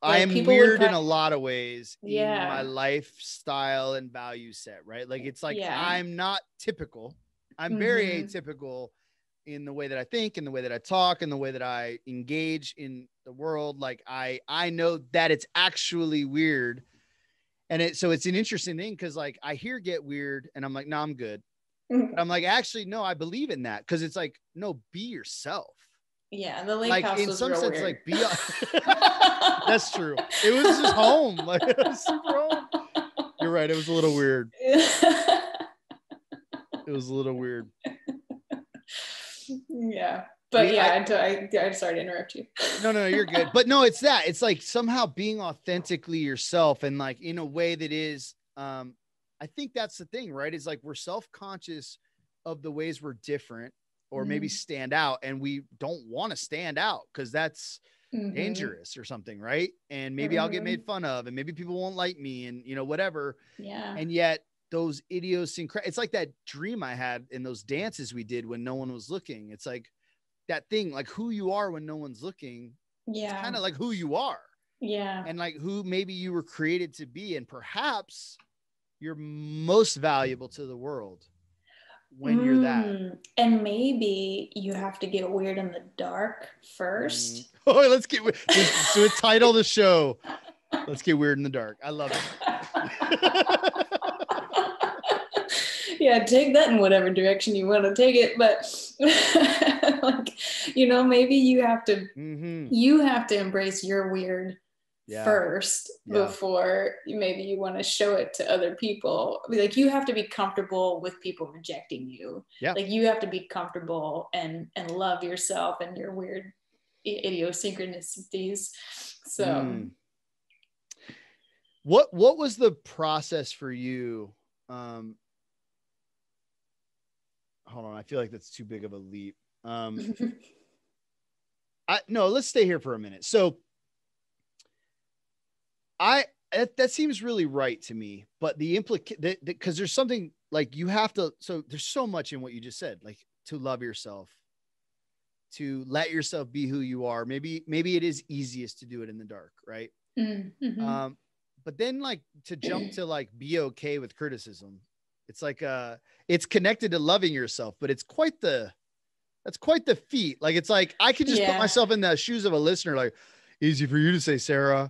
I am weird in a lot of ways in my lifestyle and value set, right? Like it's like I'm not typical. I'm very atypical in the way that I think, in the way that I talk, in the way that I engage in the world. Like I know that it's actually weird. And so it's an interesting thing because like I hear get weird and I'm like, no, I'm good. But I'm like, actually, no, I believe in that, because it's like, no, be yourself. Yeah, the lake house was real weird. Like be that's true. It was just home. Like it was super home. You're right. It was a little weird. It was a little weird. Yeah. But I'm sorry to interrupt you. No, you're good. But no, it's that. It's like somehow being authentically yourself, and like in a way that is, I think that's the thing, right? It's like we're self-conscious of the ways we're different or maybe stand out, and we don't want to stand out because that's dangerous or something, right? And maybe I'll get made fun of, and maybe people won't like me, and you know, whatever. Yeah. And yet those idiosyncratic, it's like that dream I had in those dances we did when no one was looking. It's like that thing, like who you are when no one's looking. Yeah. It's kind of like who you are. Yeah. And like who maybe you were created to be, and perhaps you're most valuable to the world when you're that. And maybe you have to get weird in the dark first. Oh, let's get weird. So title the show, let's get weird in the dark. I love it. Yeah, take that in whatever direction you want to take it. But like, you know, maybe you have to embrace your weird first before maybe you want to show it to other people. Like you have to be comfortable with people rejecting you. Like you have to be comfortable and love yourself and your weird idiosyncrasies. So what was the process for you? Hold on, I feel like that's too big of a leap. No, let's stay here for a minute. So that seems really right to me, but because there's something like you have to, so there's so much in what you just said, like to love yourself, to let yourself be who you are. Maybe it is easiest to do it in the dark, right? But then like to jump to like be okay with criticism. It's like it's connected to loving yourself, but that's quite the feat. Like it's like I could just put myself in the shoes of a listener, like, easy for you to say, Sarah.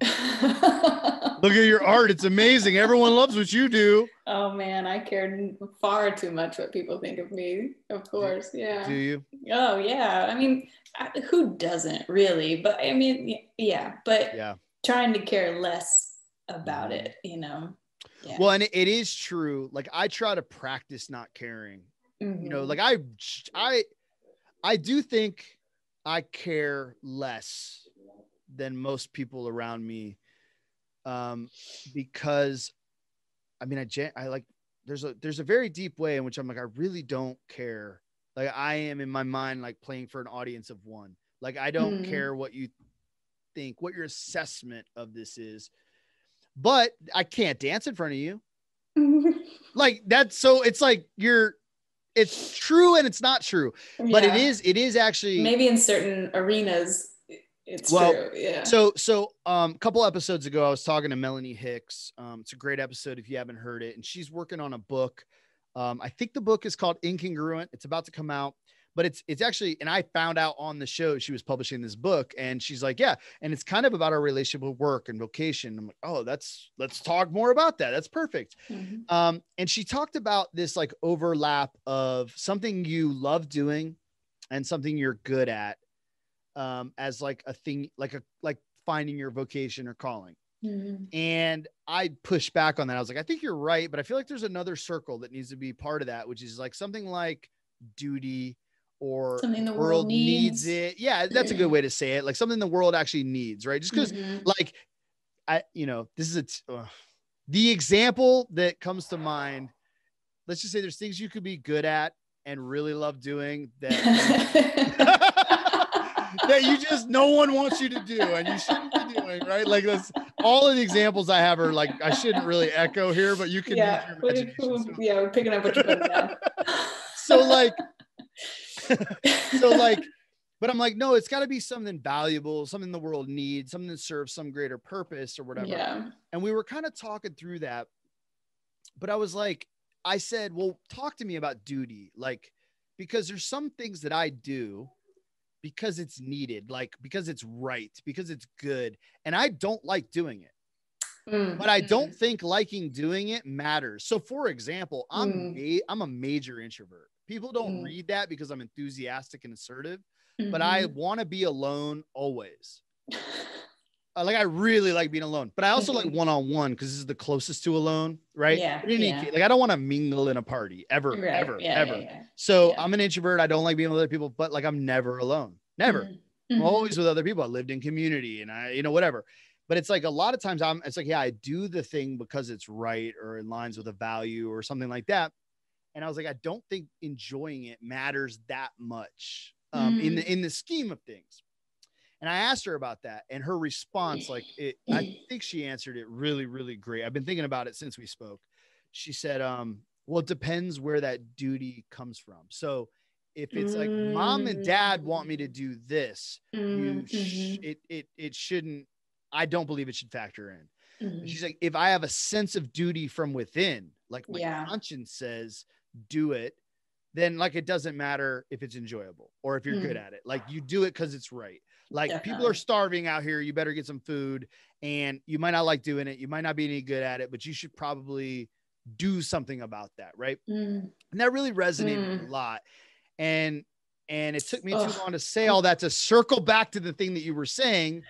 Look at your art. It's amazing. Everyone loves what you do. Oh man, I cared far too much what people think of me. Of course. Yeah. Do you? Oh yeah. I mean, who doesn't really? But I mean, yeah, but trying to care less about it, you know? Yeah. Well, and it is true. Like I try to practice not caring, you know, like I do think I care less than most people around me. Because I mean, I like there's a very deep way in which I'm like, I really don't care. Like I am in my mind, like playing for an audience of one. Like, I don't care what you think, what your assessment of this is, but I can't dance in front of you. Like that's, so it's like it's true and it's not true, but it is actually maybe in certain arenas it's true. Yeah. So a couple episodes ago, I was talking to Melanie Hicks. It's a great episode if you haven't heard it. And she's working on a book. I think the book is called Incongruent. It's about to come out, but it's actually, and I found out on the show, she was publishing this book and she's like, yeah. And it's kind of about our relationship with work and vocation. I'm like, oh, let's talk more about that. That's perfect. And she talked about this like overlap of something you love doing and something you're good at, as like a thing, like finding your vocation or calling. And I pushed back on that. I was like, I think you're right, but I feel like there's another circle that needs to be part of that, which is like something like duty or something the world needs it. Yeah, that's a good way to say it. Like something the world actually needs, right? Just because like this is the example that comes to mind. Let's just say there's things you could be good at and really love doing that that you just, no one wants you to do and you shouldn't be doing, right? Like that's all of the examples I have are like, I shouldn't really echo here, but you can use your imagination. We're picking up what you're putting down. But I'm like, no, it's got to be something valuable, something the world needs, something that serves some greater purpose or whatever. Yeah. And we were kind of talking through that, but I was like, I said, well, talk to me about duty. Like, because there's some things that I do because it's needed, like because it's right, because it's good. And I don't like doing it, but I don't think liking doing it matters. So for example, I'm a major introvert. People don't read that because I'm enthusiastic and assertive, but I want to be alone always. Like I really like being alone, but I also like one-on-one because this is the closest to alone, right? Yeah. Like I don't want to mingle in a party ever. So I'm an introvert. I don't like being with other people, but like I'm never alone. Never. I'm always with other people. I lived in community and whatever. But it's like a lot of times it's like, yeah, I do the thing because it's right or in lines with a value or something like that. And I was like, I don't think enjoying it matters that much in the scheme of things. And I asked her about that, and her response, I think she answered it really, really great. I've been thinking about it since we spoke. She said, well, it depends where that duty comes from. So if it's like mom and dad want me to do this, it shouldn't, I don't believe it should factor in. She's like, if I have a sense of duty from within, like my conscience says, do it, then like, it doesn't matter if it's enjoyable or if you're good at it. Like you do it because it's right. Like people are starving out here. You better get some food, and you might not like doing it. You might not be any good at it, but you should probably do something about that. Right. And that really resonated a lot. And it took me too long to say all that to circle back to the thing that you were saying.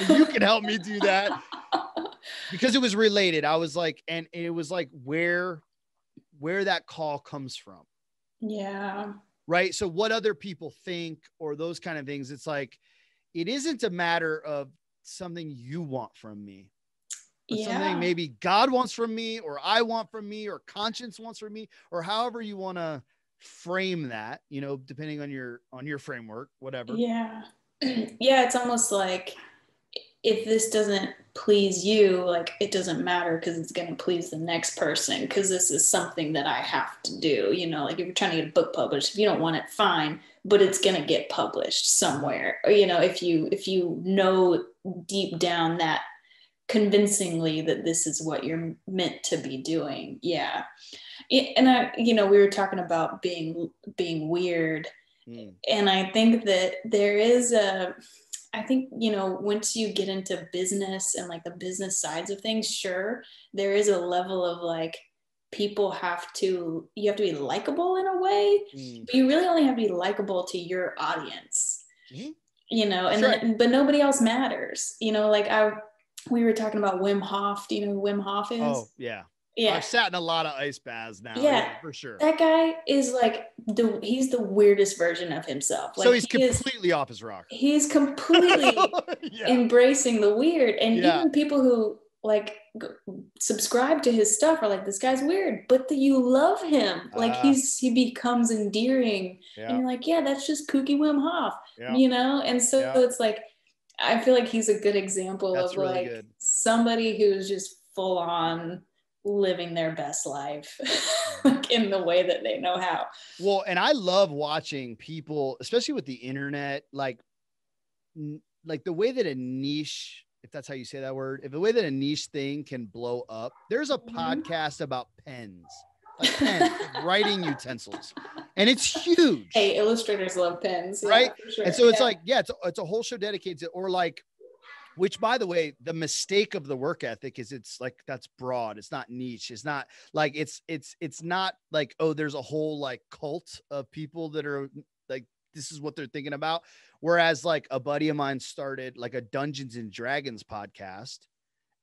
You can help me do that because it was related. I was like, and it was like where that call comes from. Yeah. Right. So what other people think or those kind of things, it's like, it isn't a matter of something you want from me, but something maybe God wants from me, or I want from me, or conscience wants from me, or however you want to frame that, depending on your framework, whatever. Yeah. Yeah. It's almost like if this doesn't please you, like it doesn't matter because it's going to please the next person, because this is something that I have to do. Like if you're trying to get a book published, if you don't want it, fine, but it's going to get published somewhere. Or, if you know deep down that convincingly that this is what you're meant to be doing. Yeah. And we were talking about being weird. And I think that there is once you get into business and like the business sides of things, sure, there is a level of like, you have to be likable in a way, but you really only have to be likable to your audience, but nobody else matters, we were talking about Wim Hof. Do you know who Wim Hof is? Oh yeah. Yeah. I've sat in a lot of ice baths now. Yeah, for sure. That guy is like he's the weirdest version of himself. Like, so he's completely off his rocker. He's completely embracing the weird. And even people who like subscribe to his stuff are like, this guy's weird, but you love him. Like he becomes endearing, and you're like, yeah, that's just kooky Wim Hof, you know? And so it's like, I feel like he's a good example of really like somebody who's just full on living their best life like in the way that they know how. Well, and I love watching people, especially with the internet, like the way that a niche, if that's how you say that word, if the way that a niche thing can blow up. There's a podcast about pens, like writing utensils, and it's huge. Hey, illustrators love pens, right? For sure. And so it's like, it's a whole show dedicated to, or like, which, by the way, the mistake of the work ethic is it's like, that's broad. It's not niche. It's not like, it's not like, oh, there's a whole like cult of people that are like, this is what they're thinking about. Whereas like a buddy of mine started like a Dungeons and Dragons podcast.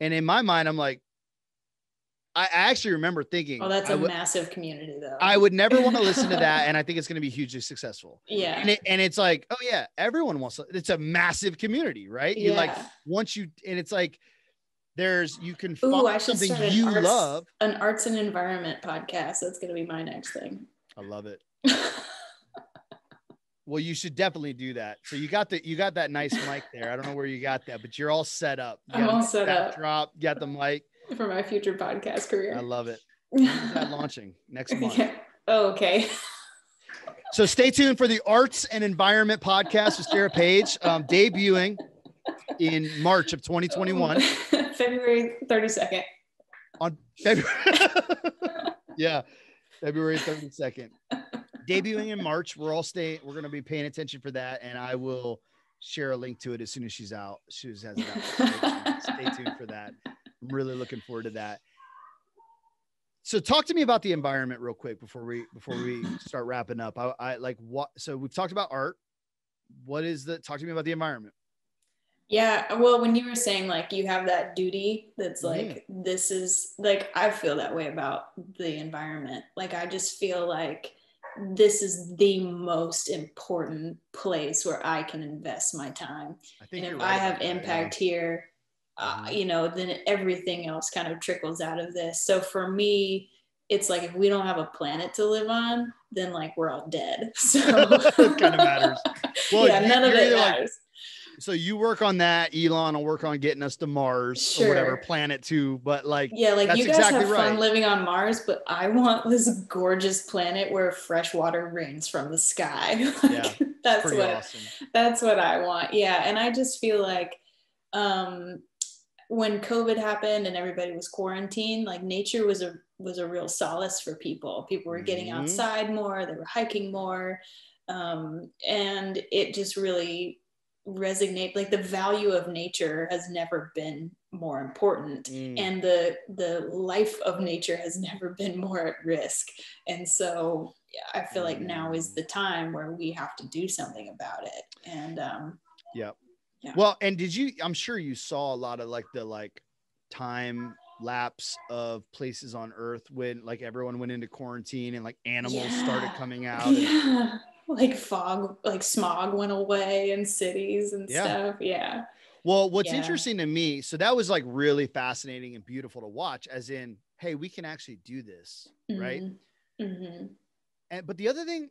And in my mind, I'm like, I actually remember thinking, oh, that's a massive community though. I would never want to listen to that. And I think it's going to be hugely successful. Yeah. And it's like, oh yeah, everyone wants to, it's a massive community, right? You like, once you, and it's like, you can find something you love. An arts and environment podcast. That's going to be my next thing. I love it. Well, you should definitely do that. So you got that nice mic there. I don't know where you got that, but you're all set up. I'm all set up. Drop, you got the mic. For my future podcast career. I love it. When is that launching? Next month. Oh, okay. So stay tuned for the Arts and Environment podcast with Sarah Page, debuting in March of 2021. February 32nd. On February. Yeah. February 32nd. Debuting in March. We're going to be paying attention for that. And I will share a link to it as soon as she's out. She has it out. Stay tuned for that. I'm really looking forward to that. So talk to me about the environment real quick before we start wrapping up. I like what, so we've talked about art. Talk to me about the environment. Yeah. Well, when you were saying like, you have that duty, that's like, this is like, I feel that way about the environment. Like, I just feel like this is the most important place where I can invest my time. And if I have impact here, you know, then everything else kind of trickles out of this. So for me, it's like, if we don't have a planet to live on, then like we're all dead. So it kind of matters. Well, yeah, none of it matters. So you work on that, Elon will work on getting us to Mars or whatever planet too. But like, yeah, like you guys have fun living on Mars, but I want this gorgeous planet where fresh water rains from the sky. Like, that's what I want. Yeah. And I just feel like, when COVID happened and everybody was quarantined, like nature was a real solace for people. People were getting outside more, they were hiking more. And it just really resonate, like the value of nature has never been more important, and the life of nature has never been more at risk. And so I feel like now is the time where we have to do something about it. And yeah. Well, and I'm sure you saw a lot of like the time lapse of places on Earth when like everyone went into quarantine and like animals started coming out. Yeah. Like fog, like smog went away in cities and stuff. Yeah. Well, what's interesting to me, so that was like really fascinating and beautiful to watch, as in, hey, we can actually do this. Right. But the other thing,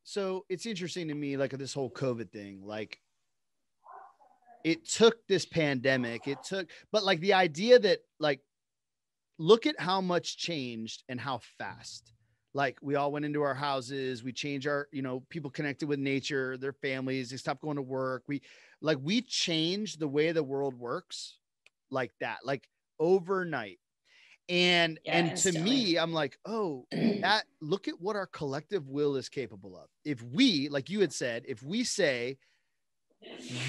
so it's interesting to me, like this whole COVID thing, like it took this pandemic, but like the idea that like, look at how much changed and how fast. Like we all went into our houses, we changed our, people connected with nature, their families, they stopped going to work. We changed the way the world works like that, like overnight. And to me, I'm like, oh, look at what our collective will is capable of. If we, like you had said, if we say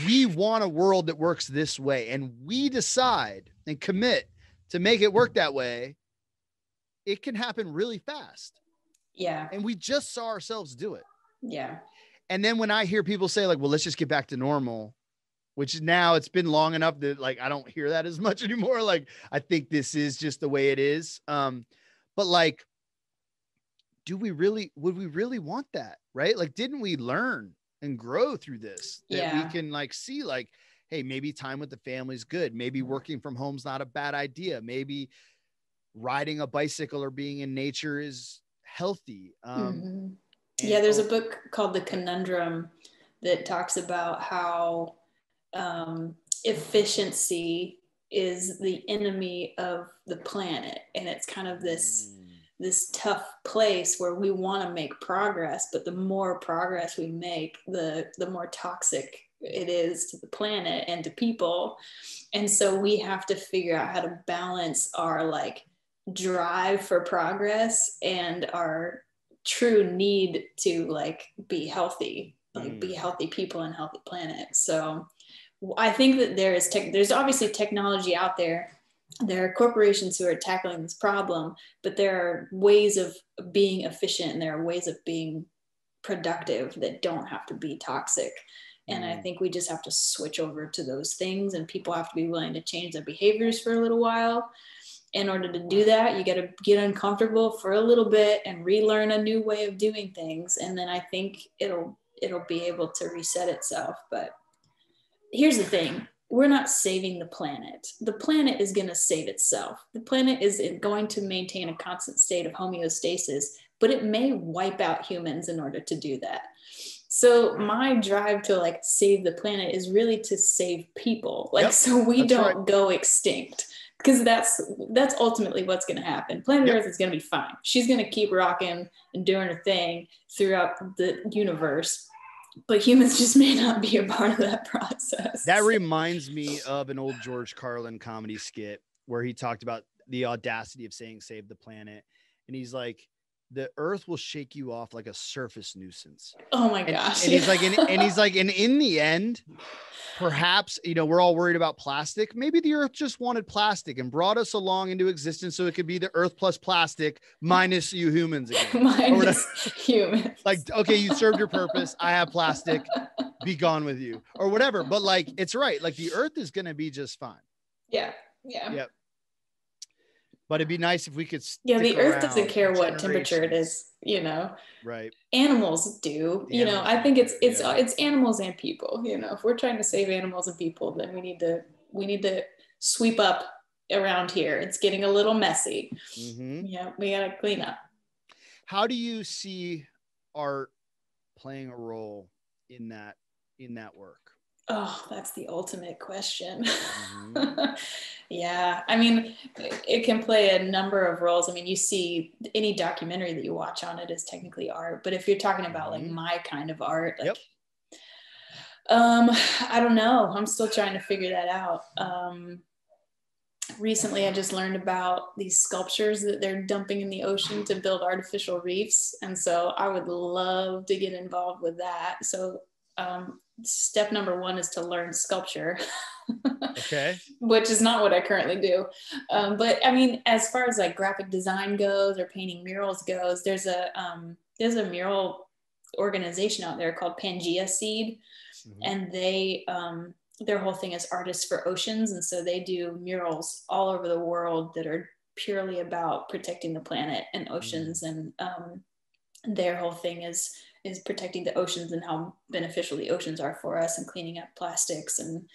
we want a world that works this way and we decide and commit to make it work that way, it can happen really fast. Yeah. And we just saw ourselves do it. Yeah. And then when I hear people say like, well, let's just get back to normal, which now it's been long enough that like, I don't hear that as much anymore. Like, I think this is just the way it is. But like, would we really want that? Right? Like, didn't we learn and grow through this that we can like see like, hey, maybe time with the family is good. Maybe working from home is not a bad idea. Maybe, riding a bicycle or being in nature is healthy. Yeah, there's a book called The Conundrum that talks about how efficiency is the enemy of the planet, and it's kind of this tough place where we want to make progress, but the more progress we make, the more toxic it is to the planet and to people. And so we have to figure out how to balance our like drive for progress and our true need to like be healthy, like be healthy people and healthy planet. So I think that there's obviously technology out there. There are corporations who are tackling this problem, but there are ways of being efficient and there are ways of being productive that don't have to be toxic. And I think we just have to switch over to those things, and people have to be willing to change their behaviors for a little while. In order to do that, you got to get uncomfortable for a little bit and relearn a new way of doing things. And then I think it'll be able to reset itself. But here's the thing. We're not saving the planet. The planet is going to save itself. The planet is going to maintain a constant state of homeostasis, but it may wipe out humans in order to do that. So my drive to like save the planet is really to save people. Like, so we don't go extinct, because that's ultimately what's going to happen. Planet Earth is going to be fine. She's going to keep rocking and doing her thing throughout the universe. But humans just may not be a part of that process. That reminds me of an old George Carlin comedy skit where he talked about the audacity of saying save the planet. And he's like, the earth will shake you off like a surface nuisance. Oh my gosh. And he's like, and in the end, perhaps, we're all worried about plastic. Maybe the earth just wanted plastic and brought us along into existence so it could be the earth plus plastic minus you humans again. Minus humans. Like, okay, you served your purpose. I have plastic. Be gone with you or whatever. But like, it's right. Like the earth is going to be just fine. Yeah. Yeah. Yep. But it'd be nice if we could. Yeah, the earth doesn't care what temperature it is, Right. Animals do, I think it's animals and people, if we're trying to save animals and people, then we need to sweep up around here. It's getting a little messy. Yeah, we got to clean up. How do you see art playing a role in that work? Oh, that's the ultimate question. Yeah, I mean, it can play a number of roles. I mean, you see any documentary that you watch on it is technically art, but if you're talking about like my kind of art, like, I don't know. I'm still trying to figure that out. Recently, I just learned about these sculptures that they're dumping in the ocean to build artificial reefs. And so I would love to get involved with that. So step number one is to learn sculpture. Okay. Which is not what I currently do. But I mean, as far as like graphic design goes or painting murals goes, there's a mural organization out there called Pangea Seed. And they, their whole thing is Artists for Oceans. And so they do murals all over the world that are purely about protecting the planet and oceans. And their whole thing is protecting the oceans and how beneficial the oceans are for us and cleaning up plastics. And,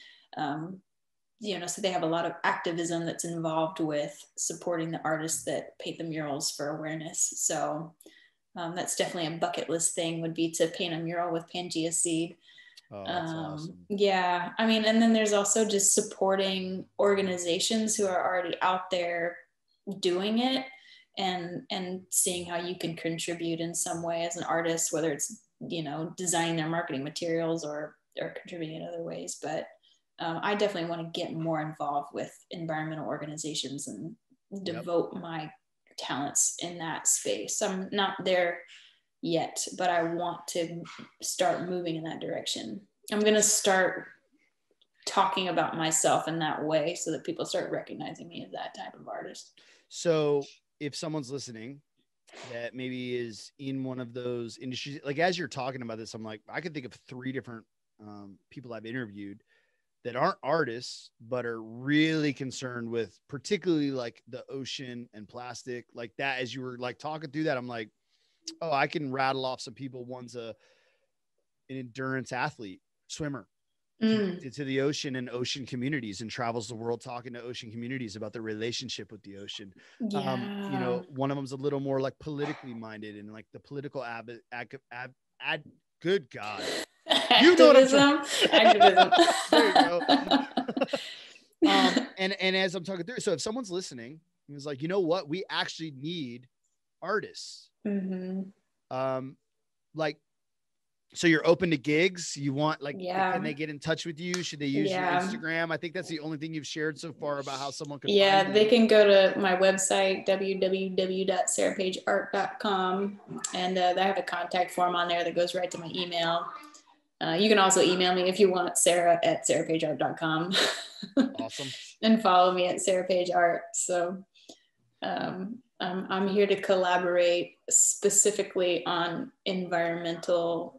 so they have a lot of activism that's involved with supporting the artists that paint the murals for awareness. So that's definitely a bucket list thing, would be to paint a mural with Pangea Seed. Oh, that's awesome. Yeah. I mean, and then there's also just supporting organizations who are already out there doing it and seeing how you can contribute in some way as an artist, whether it's, designing their marketing materials or contributing in other ways. But I definitely want to get more involved with environmental organizations and devote my talents in that space. I'm not there yet, but I want to start moving in that direction. I'm going to start talking about myself in that way so that people start recognizing me as that type of artist. So if someone's listening that maybe is in one of those industries, like as you're talking about this, I'm like, I could think of 3 different people I've interviewed that aren't artists, but are really concerned with particularly like the ocean and plastic like that. As you were like talking through that, I'm like, oh, I can rattle off some people. One's an endurance athlete, swimmer. to the ocean and ocean communities, and travels the world talking to ocean communities about their relationship with the ocean. Yeah. You know, one of them's a little more like politically minded, and like the political good God. You know what I'm saying? Activism. There you go. And as I'm talking through, so if someone's listening, it was like, you know what, we actually need artists. Like, so you're open to gigs. You want, like, can they get in touch with you? Should they use your Instagram? I think that's the only thing you've shared so far about how someone can find you. They can go to my website, www.sarahpageart.com, and I have a contact form on there that goes right to my email. You can also email me if you want, sarah@sarahpageart.com. Awesome. And follow me at sarahpageart. So I'm here to collaborate specifically on environmental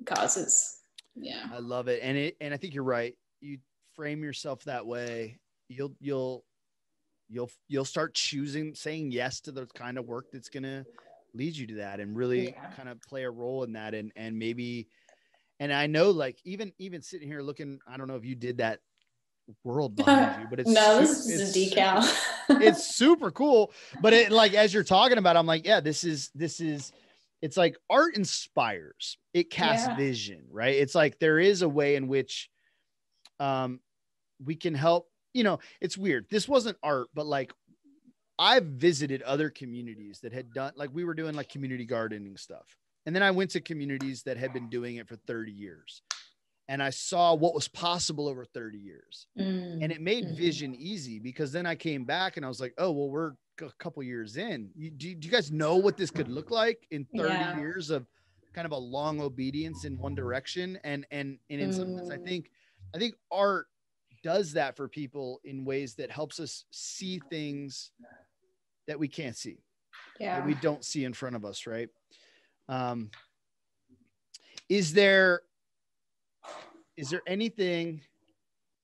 causes. Yeah, I love it. And I think you're right. You frame yourself that way, you'll start saying yes to the kind of work that's going to lead you to that, and really kind of play a role in that. And maybe, and I know, like, even sitting here looking, I don't know if you did that world behind you, but it's this is a decal. It's super cool. But it, like, as you're talking about, I'm like, yeah, this is it's like art inspires, it casts vision, right? It's like there is a way in which we can help. You know, it's weird, this wasn't art, but like I've visited other communities that had done, like, we were doing like community gardening stuff, and then I went to communities that had been doing it for 30 years, and I saw what was possible over 30 years. And it made vision easy, because then I came back and I was like, oh, well, we're a couple years in. Do you guys know what this could look like in 30 years of kind of a long obedience in one direction? And in some sense, I think art does that for people in ways that helps us see things that we can't see, that we don't see in front of us, right? Is there anything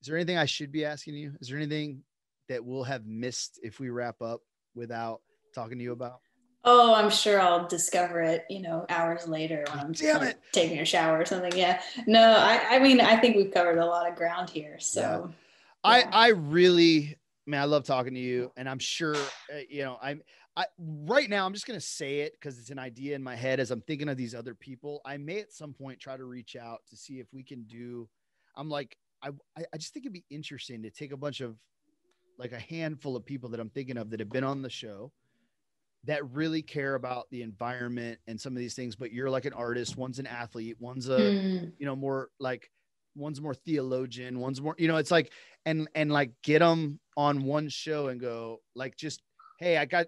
I should be asking you? Is there anything that we'll have missed if we wrap up without talking to you about? Oh, I'm sure I'll discover it, hours later when I'm taking a shower or something. Yeah. No, I mean, I think we've covered a lot of ground here. So I really, man, I love talking to you, and I'm sure, right now I'm just going to say it because it's an idea in my head as I'm thinking of these other people. I may at some point try to reach out to see if we can do, I'm like, I just think it'd be interesting to take a bunch of, like, a handful of people that I'm thinking of that have been on the show that really care about the environment and some of these things, but you're like an artist, one's an athlete, one's a, more like, one's more theologian, one's more, it's like, and like get them on one show and go, like, just, hey, I got,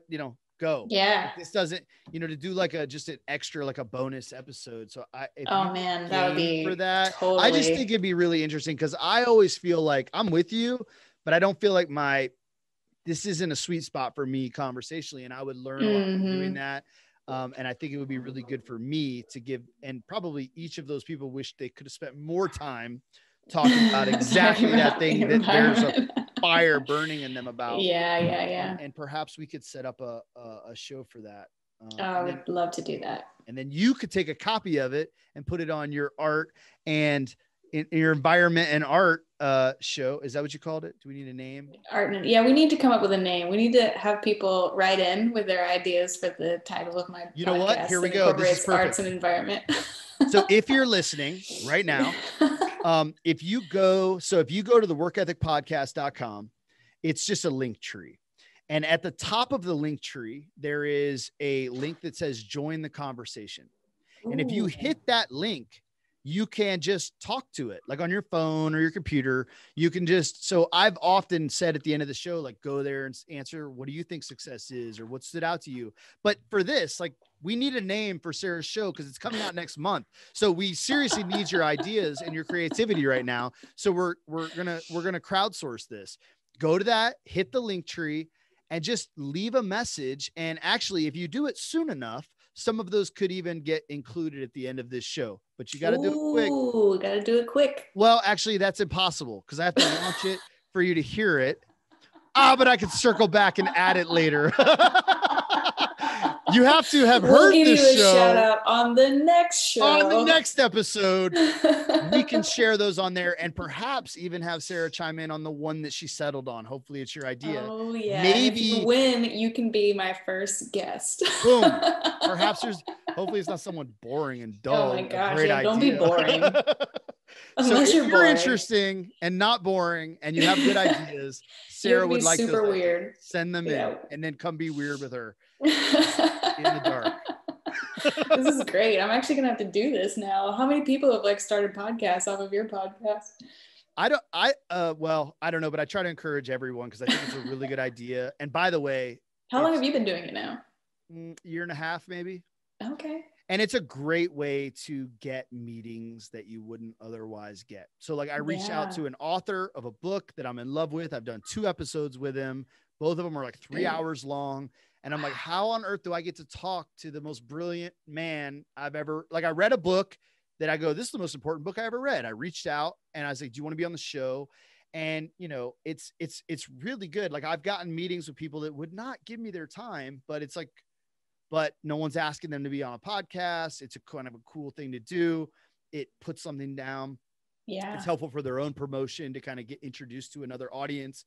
go. Yeah. Like, this doesn't, to do like just an extra, like a bonus episode. So that would be for that. Totally. I just think it'd be really interesting, because I always feel like I'm with you, but I don't feel like this isn't a sweet spot for me conversationally. And I would learn a lot from doing that. And I think it would be really good for me to give, and probably each of those people wish they could have spent more time talking about exactly that thing that there's a fire burning in them about. Yeah. And perhaps we could set up a show for that. I would love to do that. And then you could take a copy of it and put it on your art and in your environment and art show. Is that what you called it? Do we need a name? Art. Yeah, we need to come up with a name. We need to have people write in with their ideas for the title of my podcast. You know what? Here we go. This is perfect. Arts and environment. So if you're listening right now, if you go to the workethicpodcast.com, it's just a link tree. And at the top of the link tree, there is a link that says join the conversation. And if you hit that link, you can just talk to it, like on your phone or your computer. You can just, so I've often said at the end of the show, like, go there and answer, what do you think success is, or what stood out to you? But for this, like, we need a name for Sarah's show because it's coming out next month. So we seriously need your ideas and your creativity right now. So we're gonna crowdsource this. Go to that, hit the link tree, and just leave a message. And actually, if you do it soon enough, some of those could even get included at the end of this show, but you got to do it quick. Ooh, got to do it quick. Well, actually, that's impossible because I have to launch it for you to hear it. But I can circle back and add it later. You have to have We'll heard give you this a show. shout out on the next show. On the next episode, we can share those on there and perhaps even have Sarah chime in on the one that she settled on. Hopefully it's your idea. Oh yeah. Maybe and if you win, you can be my first guest. Boom. Perhaps hopefully it's not someone boring and dull. Oh my gosh. Great Yeah, idea. don't be boring. So Unless if you're you're boring. interesting and not boring and you have good ideas, Sarah would like super those weird. ideas. Send them in and then come be weird with her in the dark. This is great. I'm actually gonna have to do this now. How many people have like started podcasts off of your podcast? I don't know, but I try to encourage everyone because I think it's a really good idea. And by the way, how long have you been doing it now? Year and a half, maybe. Okay. And it's a great way to get meetings that you wouldn't otherwise get. So like I reached out to an author of a book that I'm in love with. I've done 2 episodes with him. Both of them are like 3 hours long. And I'm like, how on earth do I get to talk to the most brilliant man I've ever, like I read a book that I go, this is the most important book I ever read. I reached out and I was like, do you want to be on the show? And you know, it's really good. Like I've gotten meetings with people that would not give me their time, but it's like, but no one's asking them to be on a podcast. It's a kind of a cool thing to do. It puts something down. Yeah. It's helpful for their own promotion to kind of get introduced to another audience.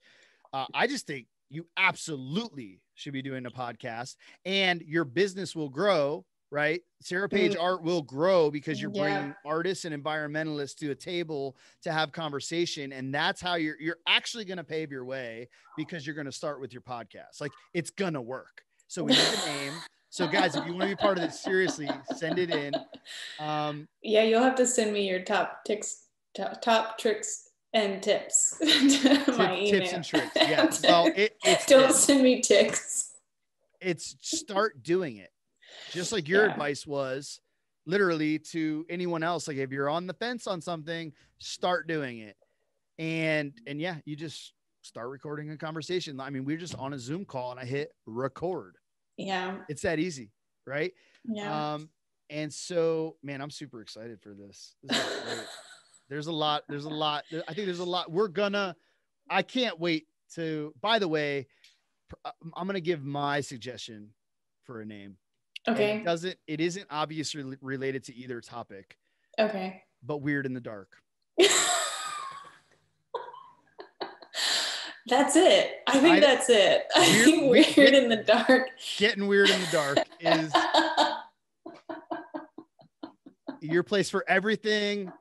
I just think you absolutely should be doing a podcast and your business will grow, right? Sarah Page Art will grow because you're bringing artists and environmentalists to a table to have conversation. And that's how you're actually going to pave your way because you're going to start with your podcast. Like it's going to work. So we need a name. So guys, if you want to be part of this, seriously, send it in. Yeah, you'll have to send me your top tricks and tips to my email. Tips and tricks. Yeah. Well, don't send me ticks. It's start doing it. Just like your advice was literally to anyone else. Like if you're on the fence on something, start doing it. And yeah, you just start recording a conversation. I mean, we're just on a Zoom call and I hit record. Yeah. It's that easy. Right. Yeah. And so, man, I'm super excited for this. This is great. There's a lot. I think there's a lot. I can't wait to, by the way, I'm going to give my suggestion for a name. Okay. It isn't obviously related to either topic. Okay. But Weird in the Dark. That's it. I think that's it. I think Weird in the Dark. Getting Weird in the Dark is your place for everything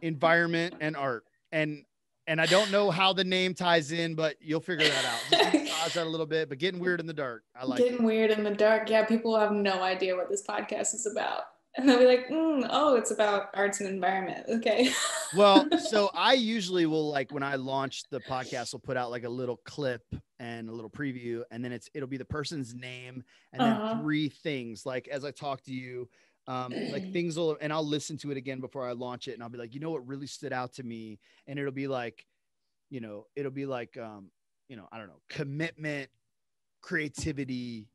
environment and art. And I don't know how the name ties in, but you'll figure that out. Just massage that a little bit, but Getting Weird in the Dark. I like Getting Weird in the Dark. Yeah, people have no idea what this podcast is about. And they'll be like, oh, it's about arts and environment. Okay. Well, so I usually will, like, when I launch the podcast, will put out like a little clip and a little preview, and then it'll be the person's name and then 3 things. Like, as I talk to you, like things will, and I'll listen to it again before I launch it. And I'll be like, you know what really stood out to me? And it'll be like, I don't know, commitment, creativity,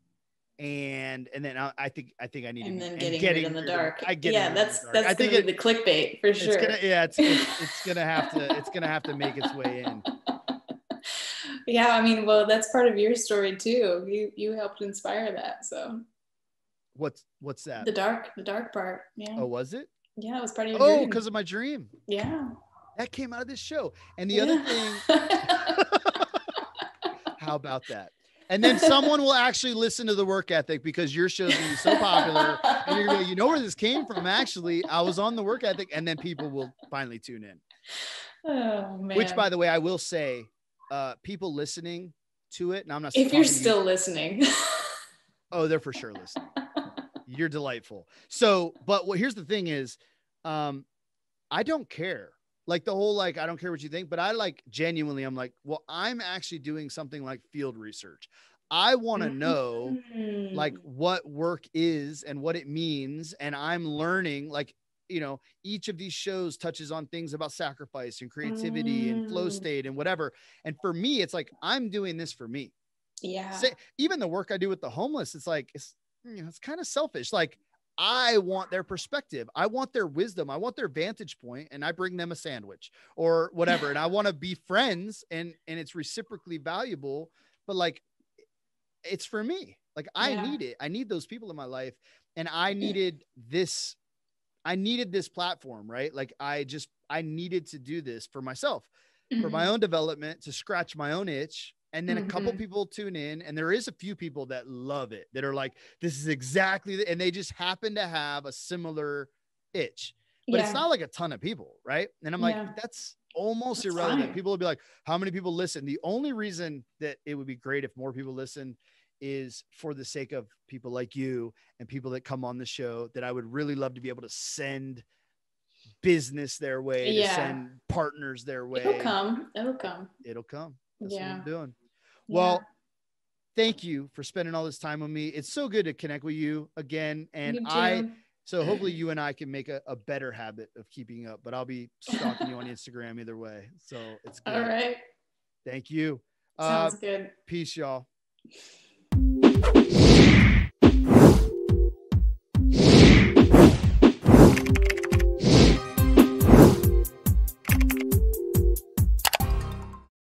and then I think I need and to then be getting in the dark. That's I think the clickbait for sure. It's gonna have to make its way in. Yeah, I mean, well, that's part of your story too. You helped inspire that. So what's that? The dark part. Yeah. Oh, was it? Yeah, it was part of your dream. Because of my dream. Yeah. That came out of this show. And the other thing, how about that? And then someone will actually listen to the work ethic because your show's gonna be so popular. And you're gonna go, you know where this came from? Actually, I was on the work ethic, and then people will finally tune in. Oh man. Which, by the way, I will say, people listening to it, and I'm not. If you're still listening. Oh, they're for sure listening. You're delightful. So, but here's the thing is, I don't care. Like the whole, like, I don't care what you think, but I like genuinely, I'm like, well, I'm actually doing something like field research. I want to know like what work is and what it means. And I'm learning, like, you know, each of these shows touches on things about sacrifice and creativity and flow state and whatever. And for me, it's like, I'm doing this for me. Yeah. Even the work I do with the homeless, it's like, it's kind of selfish. Like, I want their perspective. I want their wisdom. I want their vantage point, and I bring them a sandwich or whatever. And I want to be friends, and it's reciprocally valuable, but like, it's for me. Like I need it. I need those people in my life. And I needed this platform, right? Like I needed to do this for myself, for my own development, to scratch my own itch. And then a couple people tune in, and there is a few people that love it, that are like, this is exactly, and they just happen to have a similar itch, but it's not like a ton of people. Right. And I'm like, that's almost irrelevant. People will be like, how many people listen? The only reason that it would be great if more people listen is for the sake of people like you and people that come on the show, that I would really love to be able to send business their way, to send partners their way. It'll come. That's what I'm doing. Well, thank you for spending all this time with me. It's so good to connect with you again. And so hopefully you and I can make a better habit of keeping up, but I'll be stalking you on Instagram either way. So it's good. All right. Thank you. Sounds good. Peace, y'all.